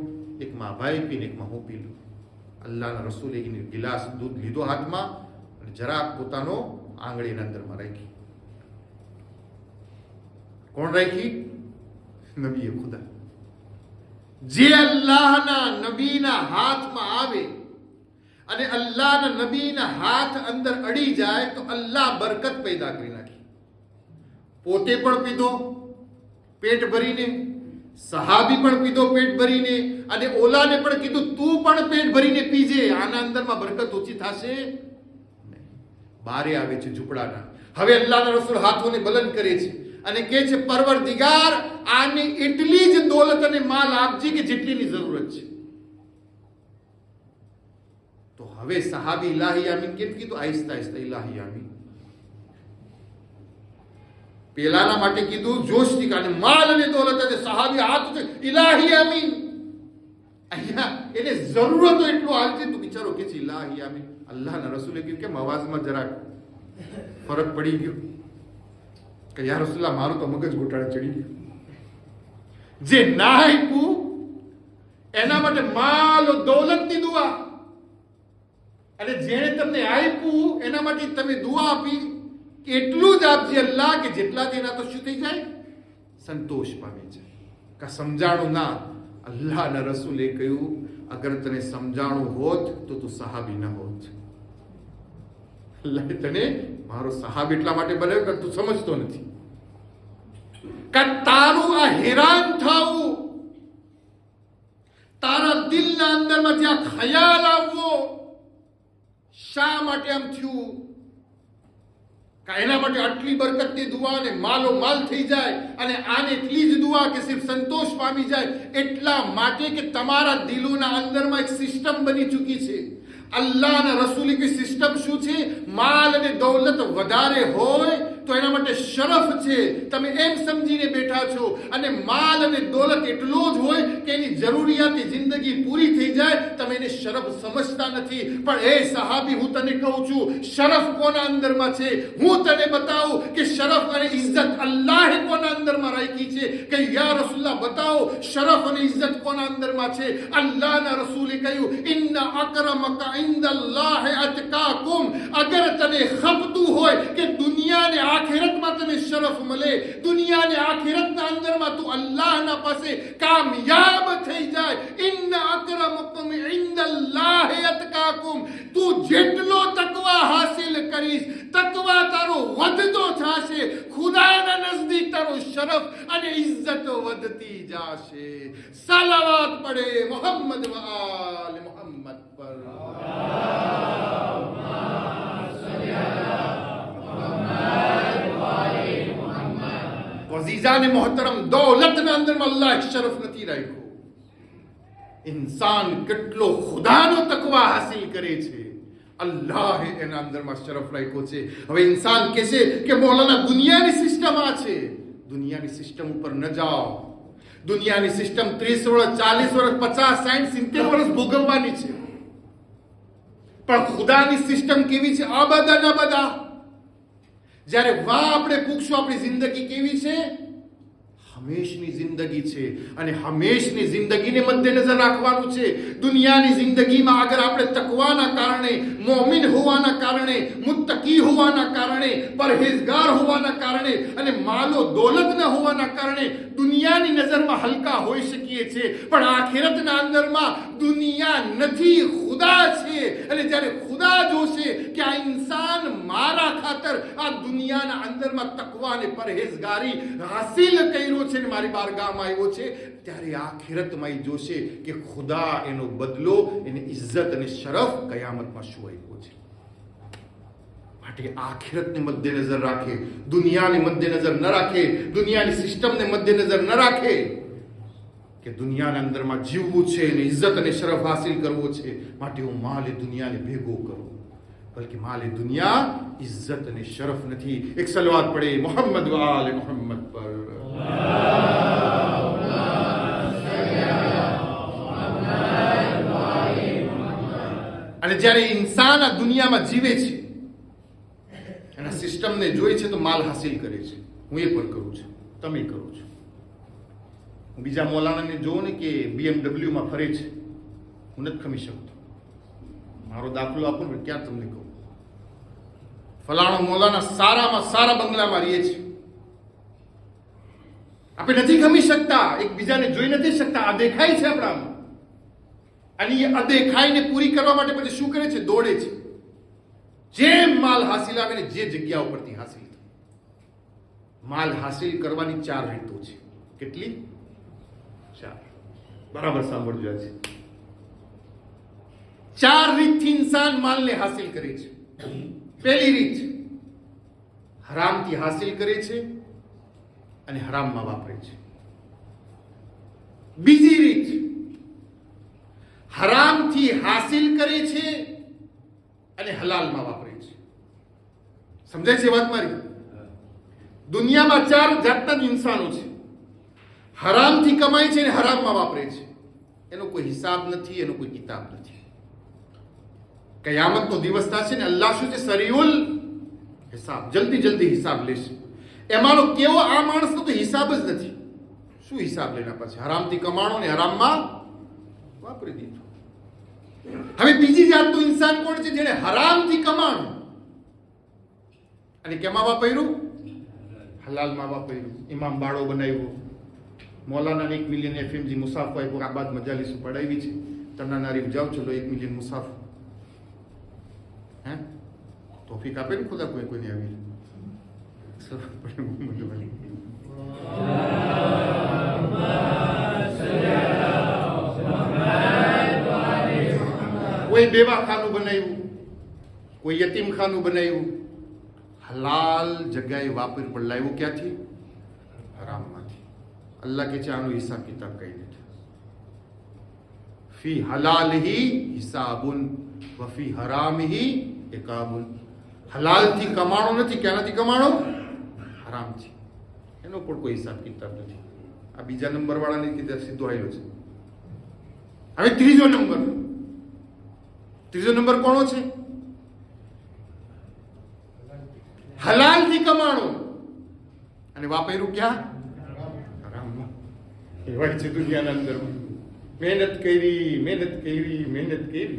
એકમાં ભાઈ પીને, એકમાં હું પી લઉં. અલ્લાહના રસૂલે ગિલાસ દૂધ લીધો હાથમાં અને જરાક પોતાનો આંગળીના અંદરમાં રાખી. કોણ રાખી? નબીએ ખુદા. જે અલ્લાહના નબીના હાથમાં આવે અને અલ્લાહના નબીના હાથ અંદર અડી જાય તો અલ્લાહ બરકત પેદા કરી નાખી. પોતે પણ પીધો પેટ ભરીને, સહાબી પણ પીધો પેટ ભરીને, અને ઓલાને પણ કીધું તું પણ પેટ ભરીને પીજે, આના અંદરમાં બરકત ઓછી થશે નહીં. બારે આવે છે ઝૂંપડાના. હવે અલ્લાહના રસૂલ હાથોને બલંદ કરે છે અને કહે છે પરવરદિગાર આને એટલી જ દોલત અને માલ આપજે કે જેટલીની જરૂરત છે. તો હવે સહાબી ઇલાહી આમીન કેમ કીધું? આહિસ્તા આહિસ્તા ઇલાહી આમીન. પેલાના માટે કીધું જોશથી, અને માલ અને દોલત અને સહાબી હાથ છે ઇલાહી આમીન. અહીંયા એને જરૂરત હોય એટલું હાલશે તો બિચારો કે છે ઇલાહી આમીન. અલ્લાહના રસૂલે કીધું કેમ અવાજમાં જરાક ફરક પડી ગયો કે યા રસૂલલ્લાહ મારું તો મગજ ગોટાળે ચડી ગયું. જે ના આપ્યું એના માટે માલ દોલતની દુઆ, અને જેણે તમને આપ્યું એના માટે તમે દુઆ આપી કે એટલું જ આપજે અલ્લાહ કે જેટલા તેના તો શું થઈ જાય? સંતોષ પામી જાય. કા સમજાણું ના? અલ્લાહના રસૂલે કહ્યું અગર તને સમજાણું હોત તો તું સહાબી ન હોત. અલ્લાહ તને મારો સહાબી એટલા માટે બનાવ્યો કે તું સમજતો નથી. કે તારું આ હેરાન થવું, તારા દિલના અંદરમાં જ્યાં ખ્યાલ આવવો, શા માટે આમ થયું? એના માટે આટલી બરકતની દુઆ અને માલો માલ થઈ જાય, અને આને એટલી જ દુઆ કે સિર્ફ સંતોષ પામી જાય એટલા માટે કે તમારા દિલોના અંદરમાં એક સિસ્ટમ બની ચૂકી છે. અલ્લાહના રસૂલી કોઈ સિસ્ટમ શું છે? માલ અને દૌલત વધારે હોય તો એના માટે શરફ છે, તમે એમ સમજીને બેઠા છો, અને માલ અને દૌલત એટલો જ હોય કે એની જરૂરિયાતી જિંદગી પૂરી થઈ જાય, તમે એને શરફ સમજતા નથી. પણ એ સહાબી, હું તને કહું છું શરફ કોના અંદરમાં છે? હું તને બતાવું કે શરફ અને ઇજ્જત અલ્લાહે કોના અંદરમાં રાખી છે. કે યા રસૂલલ્લાહ બતાવો શરફ અને ઇજ્જત કોના અંદરમાં છે? અલ્લાહના રસૂલે કહ્યું ઇન્ના અકરમકા ઇન્દલ્લાહી અતકાકુમ. અગર તને ખપતું હોય કે દુનિયા ને આખિરતમાં તને શરફ મળે, દુનિયા ને આખિરતના અંદરમાં તું અલ્લાહના પાસે કામયાબ થઈ જાય, ઇન્ના અકરમકુમ ઇન્દલ્લાહી અતકાકુમ. તું જેટલો તકવા હાસિલ કરીશ, તકવા તારો વધતો થશે, ખુદાના નજદીક તારો શરફ અને ઇજ્જત વધતી જશે. સલાવત પડે મોહમ્મદ વ આલ મોહમ્મદ પર. અઝીઝાન મોહતરમ, દૌલતના અંદરમાં અલ્લાહ શરફ નથી રાખ્યો. ઇન્સાન કેટલો ખુદાનો તકવા હાસિલ કરે છે, અલ્લાહે એના અંદરમાં શરફ રાખ્યો છે. હવે ઇન્સાન કહે છે કે મૌલાના દુનિયાની સિસ્ટમ આ છે. દુનિયાની સિસ્ટમ ઉપર ન જાઓ. દુનિયાની સિસ્ટમ 30 વર્ષ, 40 વર્ષ, 50, 60, 70 વર્ષ ભોગવવાની છે. પણ ખુદાની સિસ્ટમ કેવી છે? અબદન અબદા. જ્યારે વાહ આપણે પૂછશું આપણી જિંદગી કેવી છે? હંમેશની જિંદગી છે, અને હંમેશની જિંદગીને મધ્યનજર રાખવાનું છે. દુનિયાની જિંદગીમાં અગર આપણે તકવાના કારણે, મોમિન હોવાના કારણે, મુત્તકી હોવાના કારણે, પરહેઝગાર હોવાના કારણે, અને માલો દોલત ન હોવાના કારણે દુનિયાની નજરમાં હલકા હોઈ શકીએ છીએ, પણ આખિરતના અંદરમાં દુનિયા નથી, ખુદા છે. અને જ્યારે ખુદા જોશે કે આ ઇન્સાન મારા ખાતર આ દુનિયાના અંદરમાં તકવા અને પરહેઝગારી હાસિલ કર્યો છે ને મારી બારગાહમાં આવ્યો છે, ત્યારે આખિરતમાં એ જોશે કે ખુદા એનો બદલો, એને ઇજ્જત અને શરફ કયામતમાં શું આપ્યો છે. માટે આખિરતને મધ્યનજર રાખે, દુનિયાને મધ્યનજર ન રાખે, દુનિયાની સિસ્ટમને મધ્યનજર ન રાખે કે દુનિયાના અંદરમાં જીવવું છે અને ઇજ્જત અને શરફ હાસિલ કરવો છે, માટે હું માલે દુનિયાને ભેગો કરું. બલકે માલે દુનિયા ઇજ્જત અને શરફ નથી. એક સલવાત પડે મોહમ્મદ વ આલે મોહમ્મદ પર. અને જ્યારે ઇન્સાન આ દુનિયામાં જીવે છે, એના સિસ્ટમને જોઈ છે તો માલ હાસિલ કરે છે. હું એ પણ કરું છું, તમે કરો છો. હું બીજા મૌલાનાને જોઉં ને કે BMW માં ફરે છે, હું નથી ખમી શકતો. મારો દાખલો આપો ને ક્યાં તમને કહું. ફલાણો મૌલાના સારામાં સારા બંગલામાં રહીએ છે, આપણે નથી ખમી શકતા, એકબીજાને જોઈ નથી શકતા. આ દેખાય છે આપણામાં, અને એ અદેખાઈને પૂરી કરવા માટે પછી શું કરે છે? દોડે છે. જેમ માલ હાસિલ આવે ને જે જગ્યા ઉપરથી હાસિલ થાય. માલ હાસિલ કરવાની 4 રીતો છે. કેટલી? 4. બરાબર સાંભળજો. છે 4 રીતથી ઇન્સાન માલને હાસિલ કરે છે. પહેલી રીત, હરામથી હાસિલ કરે છે અને હરામમાં વાપરે છે. બીજી રીત, હરામથી હાસિલ કરે છે અને હલાલમાં વાપરે છે. સમજાય છે વાત મારી? દુનિયામાં 4 જાતના ઇન્સાનો છે. હરામથી કમાય છે અને હરામમાં વાપરે છે. એનો કોઈ હિસાબ નથી, એનો કોઈ કિતાબ નથી. કયામતનો દિવસ થશે ને અલ્લાહ શું છે? સરીઉલ હિસાબ, જલ્દી હિસાબ લેશે. એમાંનો કેવો આ માણસનો તો હિસાબ જ નથી. શું હિસાબ લેના પછી? હરામથી કમાણો ને હરામમાં વાપરી દીધું. હવે બીજી જાતનું ઇન્સાન કોણ છે? જેને હરામથી કમાણું અને કેમાં વાપર્યું? હલાલમાં વાપર્યું. ઇમામ બાળો બનાવ્યો, મૌલાના 1 મિલિયન FMG મુસાફો આપ્યો, આબાદ મજાલીસ પડાવી છે. તરનારી જાઓ ચલો 1 મિલિયન મુસાફો. હે તોફીક આપે ને ખુદા કોઈને આવી. કોઈ બેવા ખાનું બનાવ્યું, કોઈ યતીમ ખાનું બનાવ્યું. હલાલ જગ્યાએ વાપર પણ લાવ્યું ક્યાંથી? હરામમાંથી. અલ્લાહ કે છે આનો હિસાબ કિતાબ કઈ નથી. ફી હલાલિહી હિસાબુન વ ફી હરામિહી ઇકાબુન. હલાલથી કમાણો નથી. ક્યાંથી કમાણો? હરામથી. એનો પણ કોઈ હિસાબ કિતાબ નથી. આ બીજા નંબર વાળાની કીધા સીધો આવ્યો છે. હવે ત્રીજો નંબર કોનો છે? હલાલથી કમાણો અને વાપર્યું ક્યાં? હરામમાં. એવા છે દુનિયાના અંદર. મહેનત કરી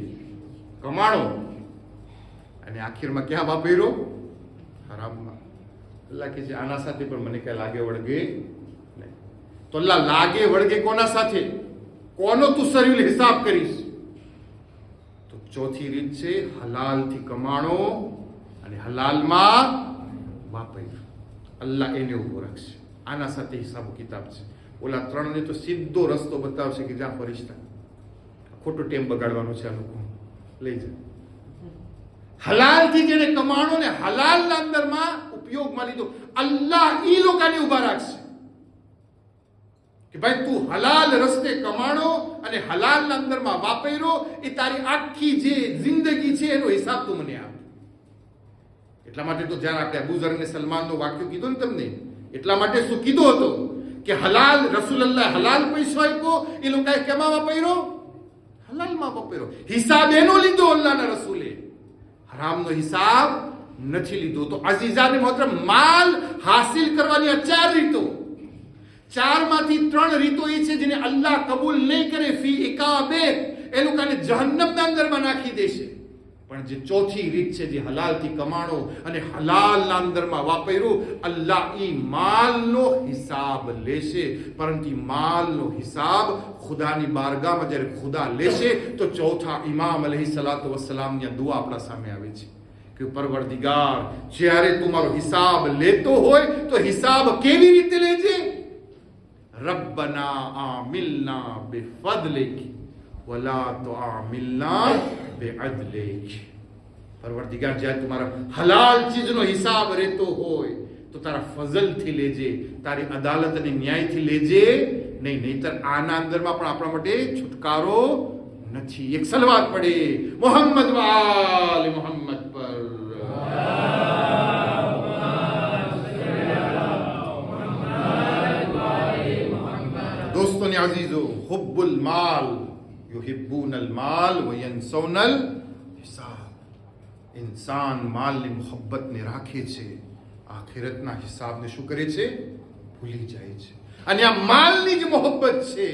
કમાણો અને આખીરમાં ક્યાં વાપર્યો? હરામમાં. અલ્લાહ કે છે આના સાથે પણ મને કઈ લાગે વળગે નહીં. તો અલ્લાહ લાગે વળગે કોના સાથે? કોનો તું સરીલ હિસાબ કરીશ? તો ચોથી રીત છે હલાલથી કમાણો અને હલાલમાં વાપર્યું. અલ્લાહ એને ઉભો રાખશે. આના સાથે હિસાબ કિતાબ છે. ઓલા 3 ને તો સીધો રસ્તો બતાવશે કે જ્યાં ફરિશ્તા. ખોટો ટેમ બગાડવાનો છે આ લોકો. લઈ જાય. હલાલથી જેને કમાણો ને હલાલના અંદરમાં ઉપયોગમાં લીધો, અલ્લાહ ઈ લોકોને ઉભા રાખશે કે ભાઈ તું હલાલ રસ્તે કમાણો અને હલાલના અંદરમાં વાપર્યો, એ તારી આખી જે જિંદગી છે એનો હિસાબ તું મને આપ. એટલા માટે તો જ્યારે આપણે અબુ ઝર અને સલમાનનો વાક્ય કીધો ને તમને, એટલા માટે શું કીધો હતો કે હલાલ રસૂલુલ્લાહ હલાલ પૈસો આપ્યો, એ લોકોએ કેમાં વાપર્યો? હલાલમાં વાપર્યો. હિસાબ એનો લીધો અલ્લાહના રસૂલે, હરામનો હિસાબ નથી લીધો. તો અઝીઝાને મોહતરમ, માલ હાસિલ કરવાની 4 રીતો, 4 માંથી 3 રીતો એ છે જેને અલ્લાહ કબૂલ નહીં કરે. ફી ઇકાબે, એ લોકોને જહન્નમના અંદરમાં નાખી દેશે. પણ જે ચોથી રીત છે, જે હલાલથી કમાણો અને હલાલના અંદરમાં વાપર્યું, અલ્લાહ ઈ માલનો હિસાબ લેશે. પરંતુ માલનો હિસાબ ખુદાની બારગાહમાં જ્યારે ખુદા લેશે તો ચોથા ઇમામ અલૈહિસ્સલાતુ વસ્સલામની દુઆ આપણા સામે આવે છે કે પરવરદિગાર, જ્યારે તું મારો હિસાબ લેતો હોય તો હિસાબ કેવી રીતે લેજે? રબ્બના આમિલના બિફદલિક વલા તુઆમિલના બેઅદલિક. પરવરદિગાર, જ્યારે તમારા હલાલ ચીજનો હિસાબ રહેતો હોય તો તારા ફઝલથી લેજે, તારી અદાલત અને ન્યાયથી લેજે નહીં. નહીતર આના અંદરમાં પણ આપણા માટે છુટકારો નથી. એક સલવાત પડે મોહમ્મદ વાલ મોહમ્મદ પર. દોસ્તોને અઝીઝો, હુબ્બુલ માલ યુહિબ્બુનલ માલ વ યનસૌનલ હિસાબ. ઇન્સાન માલની મોહબ્બતને રાખે છે, આખિરતના હિસાબને શું કરે છે? ભૂલી જાય છે. અને આ માલની જ મોહબ્બત છે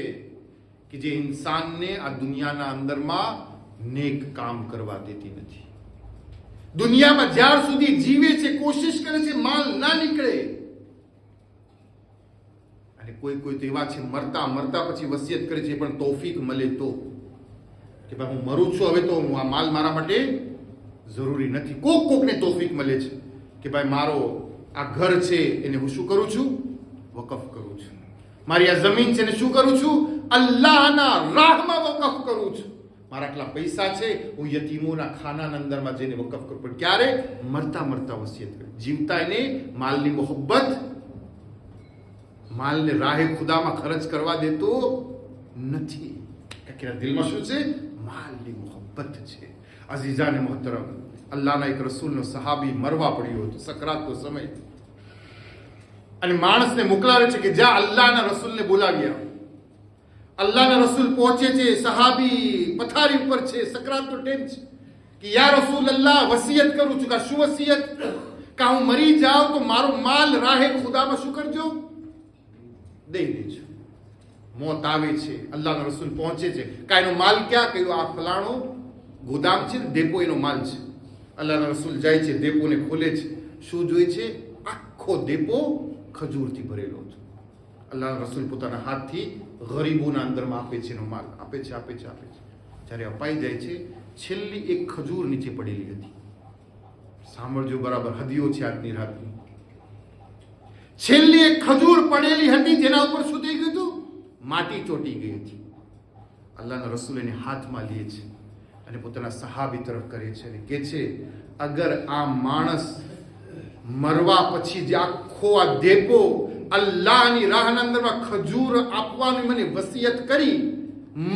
કે જે ઇન્સાનને આ દુનિયાના અંદરમાં નેક કામ કરવા દેતી નથી. દુનિયામાં જ્યાર સુધી જીવે છે કોશિશ કરે છે માલ ના નીકળે. અને કોઈ કોઈ તો એવા છે મરતા મરતા પછી વસિયત કરે છે પણ તૌફીક મળે તો કે ભાઈ હું મરું છું હવે તો હું આ માલ મારા માટે જરૂરી નથી. કોકને તૌફીક મળે છે કે ભાઈ મારો આ ઘર છે એને હું શું કરું છું? વકફ કરું છું. મારી આ જમીન છે એને શું કરું છું? અલ્લાહના રાહમાં વકફ કરું છું. મારા આટલા પૈસા છે હું યતીમોના ખાનાના અંદરમાં જઈને વકફ કરું. પણ ક્યારે? મરતા મરતા વસિયત કરે. જીવતા એને માલની મોહબ્બત, માલને રાહે ખુદામાં ખર્ચ કરવા દેતો નથી. કે દિલમાં શું છે? માલની મોહબ્બત છે. અઝીઝાને મોહતરમ, અલ્લાહના એક રસૂલનો સહાબી મરવા પડ્યો હતો સકરાતનો સમય, અને માણસને મોકલાવે છે કે જ્યાં અલ્લાહના રસૂલને બોલાવ્યા. અલ્લાહના રસૂલ પહોંચે છે, સહાબી પથારી ઉપર છે, સકરાતનો ટાઈમ છે કે યા રસૂલ અલ્લાહ, વસિયત કરું છું. શું વસિયત? કે હું મરી જાઉં તો મારો માલ રાહે ખુદામાં શું કરજો? દઈ દેજો. મોત આવે છે, અલ્લાહના રસૂલ પહોંચે છે. કાંઈનો માલ ક્યાં? કહ્યું આ ફલાણો ગોદામ છે, ડેપો એનો માલ છે. અલ્લાહના રસૂલ જાય છે, ડેપોને ખોલે છે. શું જોઈ છે? આખો ડેપો ખજૂરથી ભરેલો છે. અલ્લાહના રસૂલ પોતાના હાથથી ગરીબોના અંદરમાં આપે છે, એનો માલ આપે છે. જ્યારે અપાઈ જાય છે, છેલ્લી એક ખજૂર નીચે પડેલી હતી. સાંભળજો બરાબર, હદીઓ છે આજની રાતની. છેલ્લી એક ખજૂર પડેલી હતી, જેના ઉપર શું થઈ ગયું હતું? માટી ચોટી ગઈ હતી. અલ્લાહના રસૂલ એને હાથમાં લે છે અને પોતાના સહાબી તરફ કરે છે અને કહે છે, અગર આ માણસ મરવા પછી જે આખો આ દેપો અલ્લાહની રાહના અંદરમાં ખજૂર આપવાની મને વસિયત કરી,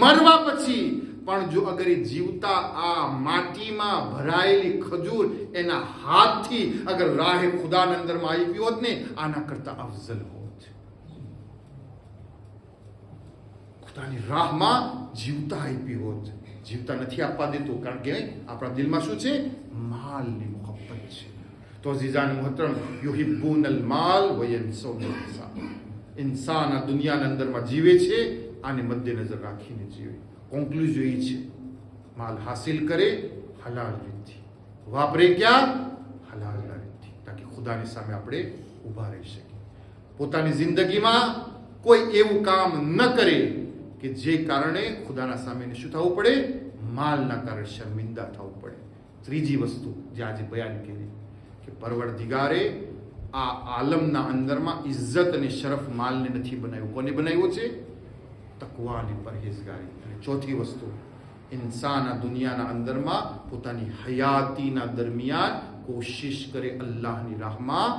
મરવા પછી પણ જો અગર એ જીવતા આ માટીમાં ભરાયેલી ખજૂર એના હાથથી અગર રાહે ખુદાના અંદરમાં આવી હોત ને, આના કરતા અફઝલ હોત. ખુદાની રાહમાં જીવતા આપી હોત. જીવતા નથી આપવા દેતો, કારણ કે આપણા દિલમાં શું છે? માલની મોહબ્બત છે. તો અઝીઝાન મુહતરમ, યુહિબ્બુનલ માલ વ યન્સૌન ઇન્સાન. ઇન્સાન આ દુનિયાના અંદરમાં જીવે છે, આને મદ્દેનજર રાખીને જીવે. કોન્ક્લુઝન એ છે, માલ હાસિલ કરે હલાલ રીતથી, વાપરે ક્યાં? હલાલના રીતથી, તાકી ખુદાની સામે આપણે ઊભા રહી શકીએ. પોતાની જિંદગીમાં કોઈ એવું કામ ન કરે કે જે કારણે ખુદાના સામે શું થવું પડે? માલના કારણે શર્મિંદા થવું પડે. ત્રીજી વસ્તુ જે આજે બયાન કરી કે પરવરદિગારે આ આલમના અંદરમાં ઇજ્જત અને શરફ માલને નથી બનાવ્યું. કોને બનાવ્યો છે? તકવા અને પરહેઝગારી. અને ચોથી વસ્તુ, ઇન્સાન આ દુનિયાના અંદરમાં પોતાની હયાતીના દરમિયાન કોશિશ કરે અલ્લાહની રાહમાં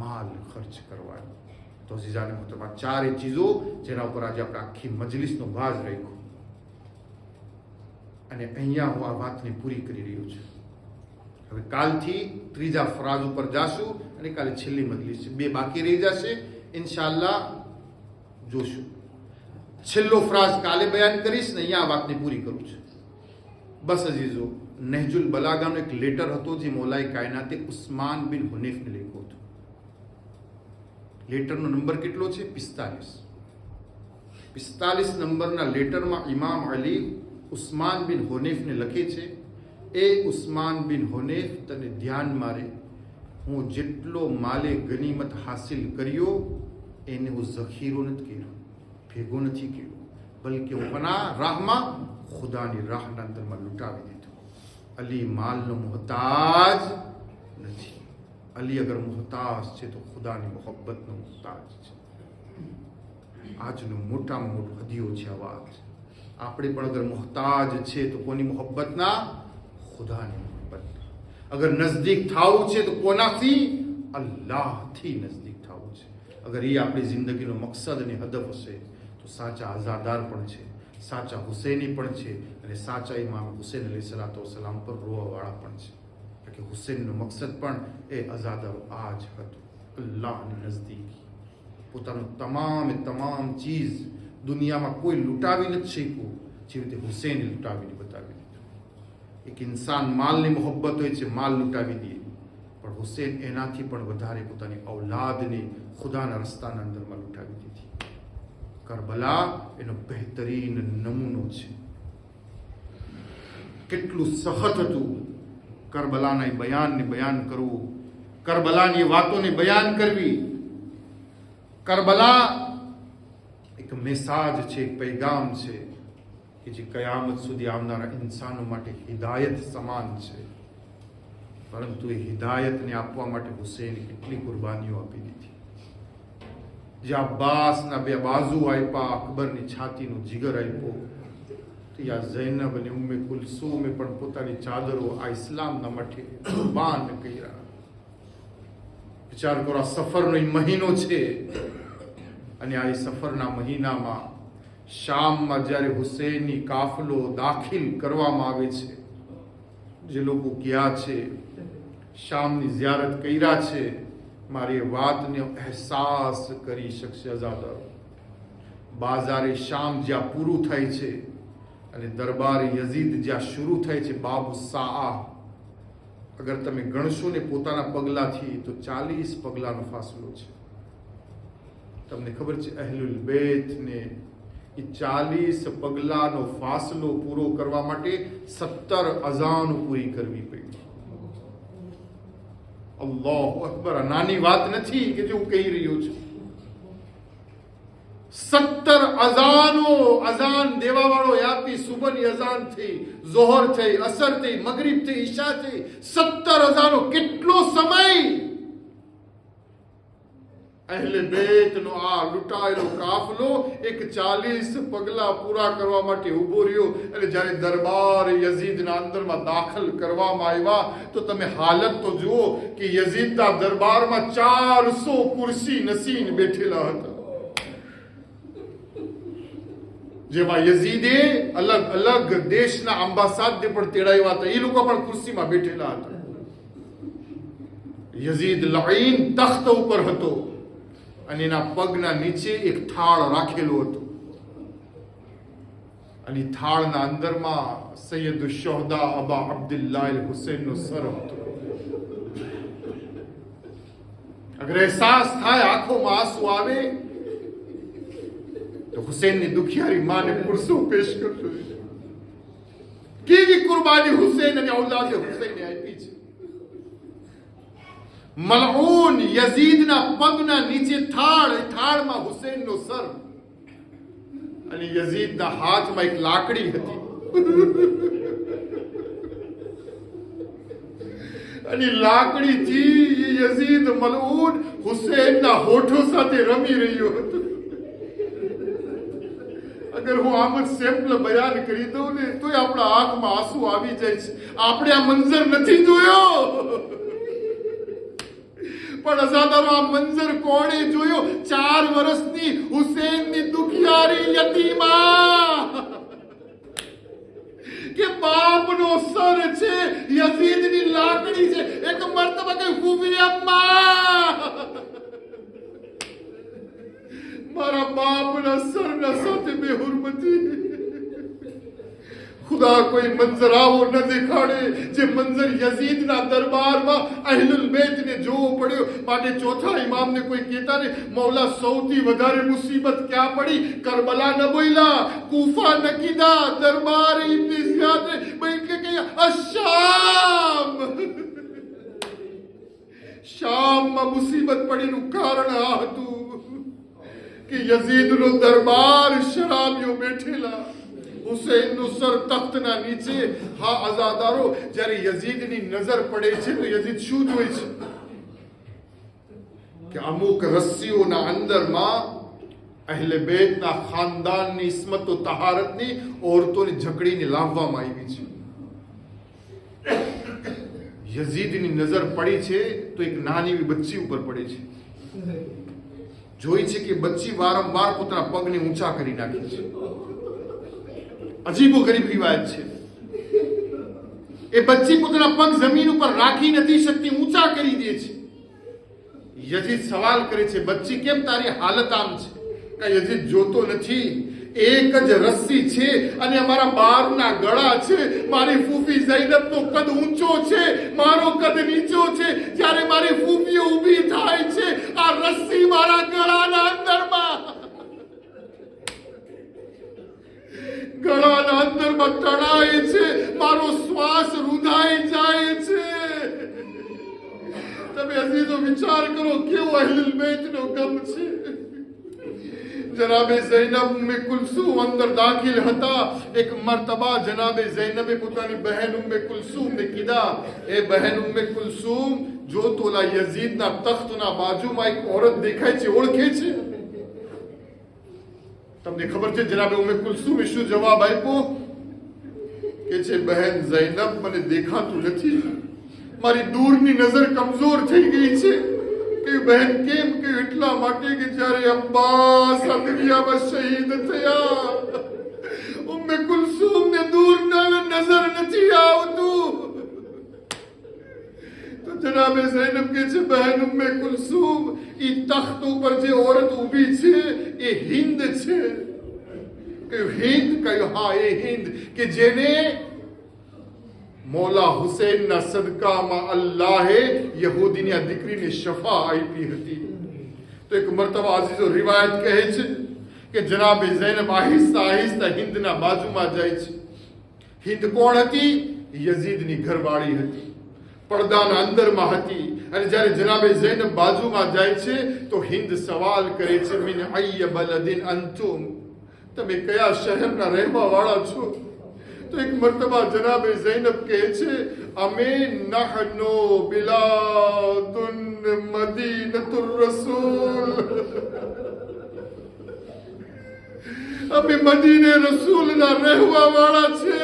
માલ ખર્ચ કરવાની. તો અઝીઝાને મોહતરમ, આ ચારે ચીજો જેના ઉપર આજે આપણે આખી મજલિસનો ભાગ રાખ્યો, અને અહીંયા હું આ વાતને પૂરી કરી રહ્યો છું. હવે કાલથી ત્રીજા ફરાજ ઉપર જાશું અને કાલે છેલ્લી મજલિસ છે. 2 બાકી રહી જશે, ઇન્શાઅલ્લાહ જોશું. છેલ્લો ફરાજ કાલે બયાન કરીશ ને અહીંયા આ વાતને પૂરી કરું છું. બસ અજીઝો, નહજુલ બલાગાનો એક લેટર હતો જે મૌલાએ કાયનાતે ઉસ્માન બિન હુનૈફને લખ્યો હતો. લેટરનો નંબર કેટલો છે? 45 નંબરના લેટરમાં ઇમામ અલી ઉસ્માન બિન હુનૈફને લખે છે, એ ઉસ્માન બિન હુનૈફ, તને ધ્યાન મારે, હું જેટલો માલે ગનીમત હાસિલ કર્યો એને હું ઝખીરો નથી કર્યો, ભેગો નથી કર્યો, બલકે હું પના રાહમાં ખુદાની રાહના અંદરમાં લૂંટાવી દીધો. અલી માલનો મુહતાજ નથી. અલી અગર મુહતાજ છે તો ખુદાની મોહબ્બતનો મુહતાજ છે. આજનું મોટામાં મોટું હદીઓ છે આ વાત. આપણે પણ અગર મુહતાજ છે તો કોની મોહબ્બતના? ખુદાની મોહબ્બતના. અગર નજદીક થવું છે તો કોનાથી? અલ્લાહથી નજદીક થવું છે. અગર એ આપણી જિંદગીનો મકસદ અને હદફ હશે તો સાચા આઝાદાર પણ છે, સાચા હુસૈની પણ છે, અને સાચા ઇમામ હુસૈન અલૈહિસ્સલાતુ વસ્સલામ પર રોવાવાળા પણ છે. કે હુસૈનનો મકસદ પણ એ આઝાદારો આ જ હતો, અલ્લાહની નજદીકી. પોતાનું તમામ ચીજ દુનિયામાં કોઈ લૂંટાવી નથી શીખવું જેવી રીતે હુસૈને લૂંટાવીને બતાવી દીધું. એક ઇન્સાન માલની મોહબ્બત હોય છે, માલ લૂંટાવી દે, પણ પણ હુસેન એનાથી પણ વધારે પોતાની ઔલાદને ખુદાના રસ્તાના અંદરમાં લૂંટાવી દીધી. કરબલા એનો બહેતરીન નમૂનો છે. કેટલું સખત હતું કરબલાના બયાનને બયાન કરવું, કરબલાની વાતોને બયાન કરવી. કરબલા એક મેસાજ છે, એક પૈગામ છે કે જે કયામત સુધી આવનારા ઇન્સાનો માટે હિદાયત સમાન છે. પરંતુ એ હિદાયતને આપવા માટે હુસેને કેટલી કુરબાનીઓ આપી દીધી. જે અબ્બાસના બે બાજુ આપ્યા, અકબરની છાતીનો જીગર આપ્યો, યા ઝૈનબ અને ઉમ્મે કુલસુમે પણ પોતાની ચાદરો આ ઇસ્લામના માટે કુરબાન કર્યા. વિચાર કરો, આ સફરનો મહિનો છે અને આ સફરના મહિનામાં શામમાં જ્યારે હુસેનની કાફલો દાખિલ કરવામાં આવે છે, જે લોકો ગયા છે, શામની ઝિયારત કર્યા છે, મારી વાતનો અહેસાસ કરી શકશે અઝાદારો. બાજારે શામ જ્યાં પૂરું થાય છે અને દરબાર યઝીદ જ્યાં શરૂ થાય છે, બાબુ સાઆ, અગર તમે ગણશો ને પોતાના પગલાથી તો 40 પગલાનો ફાસલો છે. તમને ખબર છે અહલુલ બેતને એ 40 પગલાનો ફાસલો પૂરો કરવા માટે 17 અઝાનો પૂરી કરવી પડી. અલ્લાહુ અકબર. નાની વાત નથી કે જે હું કહી રહ્યો છું. 17 અઝાનો, અઝાન દેવા વાળો યાતી સુબહની અઝાન થઈ, ઝોહર થઈ, અસર થઈ, મગરિબ થઈ, ઈશા થઈ, 17 અઝાનો. કેટલો સમય અહલે બેતનો આ લૂંટાયેલો કાફલો એક 40 પગલા પૂરા કરવા માટે ઉભો રહ્યો. અને જ્યારે દરબાર યઝીદના અંદરમાં દાખલ કરવામાં આવ્યા તો તમે હાલત તો જુઓ કે યઝીદના દરબારમાં 400 કુર્સી નસીન બેઠેલા હતા. જેમાં યઝીદે અલગ અલગ દેશના અંબાસાદને પણ તેડાવ્યા હતા, એ લોકો પણ ખુરશીમાં બેઠેલા હતા. યઝીદ લાઈન તખ્ત ઉપર હતો અને એના પગના નીચે એક થાળ રાખેલો હતો અને થાળના અંદરમાં સૈયદ શુહદા અબા અબ્દુલ્લાહ હુસૈનનો સર હતો. અગર અહેસાસ થાય, આંખોમાં આંસુ આવે તો હુસૈનની દુખિયારી માને પુરસો પેશ કરતો. કેવી કુરબાની હુસૈન અને ઔલાદે હુસૈને આપી છે. મલઉન યઝીદના પગના નીચે થાળમાં હુસૈનનો સર અને યઝીદના હાથમાં એક લાકડી હતી અને લાકડીથી યઝીદ મલઉન હુસૈનના હોઠો સાથે રમી રહ્યો હતો. અગર હું આમ જ સેમ્પલ બયાન કરી દઉં ને તોય આપણા આંખમાં આંસુ આવી જાય છે. આપણે આ મંજર નથી જોયો, પણ અઝાદારો આ મંજર કોણે જોયો? 4 વર્ષની હુસૈનની દુખિયારી યતીમા કે બાપનો સર છે, યઝીદની લાકડી છે. એક મર્તબા કે ફૂફી અમ્મા, મારા બાપના સરના સાથે બેહુરમતી. ખુદા કોઈ મંજર આવો ન દેખાડે જે મંજર યઝીદના દરબારમાં અહલુલ બેતને જોવો પડ્યો. માટે ચોથા ઇમામને કોઈ કહેતા ને મૌલા સૌથી વધારે મુસીબત ક્યાં પડી? કરબલા ન બોલ્યા, કૂફા ન કીધા, દરબાર ઇબ્ન ઝિયાદ ને કે અશામ, શામમાં મુસીબત પડીનું કારણ આ હતું કે યઝીદનો દરબાર શરાબીઓ બેઠેલા, હુસૈનનું સર તખ્તના નીચે. હા અઝાદારો, જ્યારે યઝીદની નજર પડે છે તો યઝીદ શું જોઈ છે કે અમુક રસ્સીઓના અંદરમાં અહલે બેતના ખાનદાનની ઇસ્મત ઓ તહારતની ઓરતોને જકડીને લાવવામાં આવી છે. યઝીદની નજર પડી છે તો એક નાની એવી બચ્ચી ઉપર પડી છે. જોઈ છે કે બચ્ચી વારંવાર પોતાના પગને ઊંચા કરી નાખે છે. અજીબો ગરીબ રિવાયત છે. એ બચ્ચી પોતાના પગ જમીન ઉપર રાખી નથી શકતી, ઊંચા કરી દે છે. યઝીદ સવાલ કરે છે, બચ્ચી કેમ તારી હાલત આમ છે? કે યઝીદ જોતો નથી, એક જ રસ્સી છે અને અને અમારા બારના ગળા છે. મારી ફૂફી ઝૈનબનો કદ ઊંચો છે, મારો કદ નીચો છે. જ્યારે મારી ફૂફીઓ ઊભી થાય છે, આ રસ્સી મારા ગળાના અંદરમાં તણાય છે. મારો શ્વાસ રૂંધાઈ જાય છે. તમે અઝીઝો વિચાર કરો કેવો અહલુલ બેતનો ગમ છે. જનાબે ઝૈનબ ઉમ્મે કુલસુમ અંદર દાખિલ હતા. એક મરતબા જનાબે ઝૈનબે પોતાની બહેન ઉમ્મે કુલસુમને કીધા, એ બહેન ઉમ્મે કુલસુમ, જો તો ઓલા યઝીદના તખ્તના બાજુમાં એક औरत દેખાય છે, ઓળખે છે? તમને ખબર છે જનાબે ઉમ્મે કુલસુમે શું જવાબ આપ્યો? કે છે, બહેન ઝૈનબ, મને દેખાતું નથી, મારી દૂરની નજર કમજોર થઈ ગઈ છે. કે બહેન કેમ? કે એટલા માટે કે જ્યારે અબ્બાસ આ દુનિયામાં શહીદ થયા, ઉમ્મે કુલસુમને દૂરના નજર નથી આવતું. તો જનાબે ઝૈનબ કે છે, બહેન ઉમ્મે કુલસુમ, ઈ તખ્ત ઉપર જે औरत ઊભી છે એ હિન્દ છે. કયું હિન્દ? કયું હા, એ હિન્દ કે જેને મૌલા હુસૈનના સદકામાં અલ્લાહે યહૂદીની આ દીકરીને શફા આપી હતી. તો એક મરતબા અઝીઝો રિવાયત કહે છે કે જનાબે ઝૈનબ આહિસ્તા આહિસ્તા હિન્દના બાજુમાં જાય છે. હિન્દ કોણ હતી? યઝીદની ઘરવાળી હતી, પડદાના અંદરમાં હતી. અને જ્યારે જનાબે ઝૈનબ બાજુમાં જાય છે તો હિન્દ સવાલ કરે છે, મિન અય્ય બલદિન અંતુમ, તમે કયા શહેરના રહેવા વાળા છો? તો એક મરતબા જનાબે ઝૈનબ કહે છે, અમે નહનો બિલાદુન મદીનતુર રસૂલ, અમે મદીને રસૂલના રહેવા વાળા છે.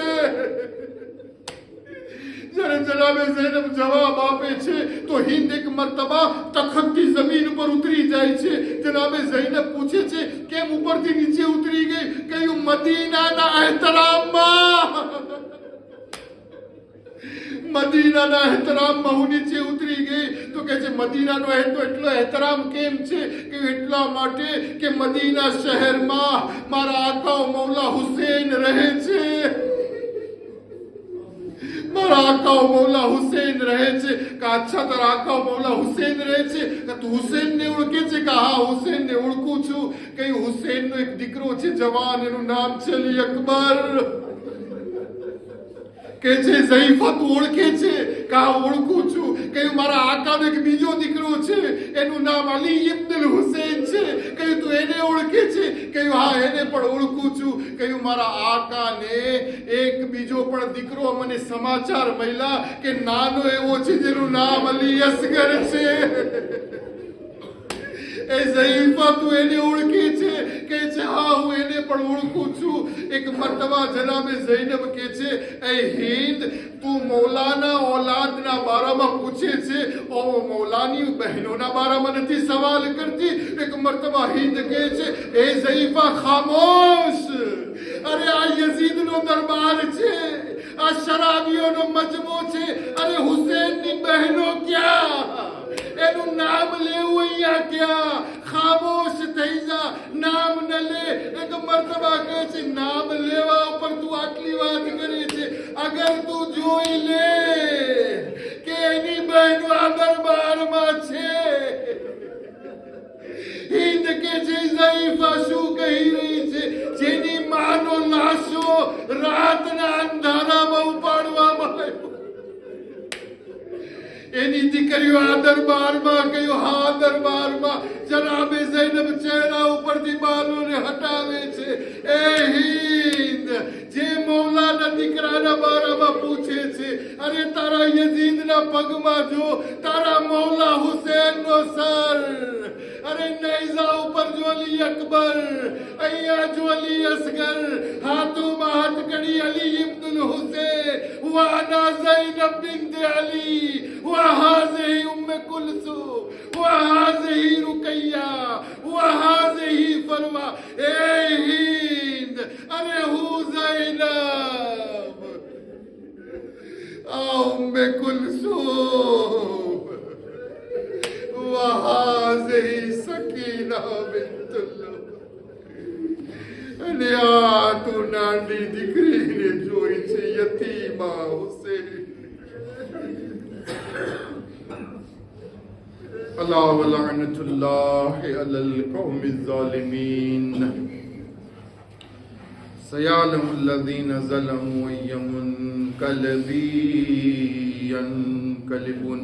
જ્યારે જનાબે ઝૈનબ જવાબ આપે છે તો હિન્દ એક મરતબા તખતથી જમીન ઉપર ઉતરી જાય છે. જનાબે ઝૈનબ પૂછે છે, કેમ ઉપરથી નીચે ઉતરી ગઈ? કયું? મદીનાના એહતરામમાં, મદીનાના એહતરામમાં હું નીચે ઉતરી ગઈ. તો કહે છે, મદીનાનો એટલો એહતરામ કેમ છે? કે એટલા માટે કે મદીના શહેરમાં મારા આકા મૌલા હુસૈન રહે છે. મારા આકા મૌલા હુસૈન રહે છે. કે અચ્છા, તારા આકા મૌલા હુસૈન રહે છે? કે તું હુસૈનને ઓળખે છે? કે હા, હુસૈનને ઓળખું છું. કે હુસૈનનો એક દીકરો છે જવાન, એનું નામ છે અલી અકબર. કે છે, ઝૈફા તું ઓળખે છે? કે હા, ઓળખું છું. કે મારા આકાનો એક બીજો દીકરો છે, એનું નામ અલી ઇબ્ન હુસૈન છે. કે તું એને ઓળખે છે? કે હા, એને પણ ઓળખું છું. કે મારા આકાને એક બીજો પણ દીકરો, મને સમાચાર મળ્યા કે નાનો એવો છે જેનું નામ અલી અસગર છે. એ ઝૈફા તું એને ઓળખે છે? કે છે હા, હું એને પણ ઓળખું છું. એક મરતબા જનાબે ઝૈનબ કે છે, એ હિન્દ, તું મૌલાના ઓલાદના બારામાં પૂછે છે, ઓ મૌલાની બહેનોના બારામાં નથી સવાલ કરતી? એક મરતબા હિન્દ કહે છે, એ ઝૈફા ખામોશ, અરે આ યઝીદનો દરબાર છે, આ શરાબીઓનો મજમો છે. અરે હુસૈનની બહેનો ક્યાં? એનું નામ લેવું અહીંયા ક્યાં? ખામોશ થઈ જા, નામ ન લે. એક મરતબા કહે છે, નામ લેવા ઉપર તું આટલી વાત કરે છે? અગર તું જોઈ લે કે એની બહેનો આ દરબારમાં છે. હિન્દ કે છે, ઝૈફા શું કહી રહી છે? જેની માનો લાશો રાતના અંધારામાં ઉપાડવામાં આવ્યો, એની દીકરીઓ આ દરબારમાં. કયો હા, દરબારમાં. જનાબે ઝૈનબ ચહેરા ઉપરથી બાલોને હટાવે છે. એ હિન્દ, જે મૌલાના દીકરાના બારામાં પૂછે છે, અરે તારા યઝીદના પગમાં જો તારા મૌલા હુસૈનનો સર, અરે નેઝા ઉપર જો અલી અકબર, અહીંયા જો અલી અસગર, હાથોમાં હથકડી અલી ઇબ્ન હુસૈન, વાના ઝૈનબ બિન્ત અલી, وهذه أم كلثوم وهذه رقية وهذه فروة. اے ہند، ارے ہو زینب، أم كلثوم وهذه سكينة بنت الله. ગાંડી દીકરીને જોઈ છે યતીમા હુસૈન. અલા વલઅનતુલ્લાહ અલલ કૌમિઝ ઝાલિમીન. સયાલમુ الذين ظلموا ينقلبون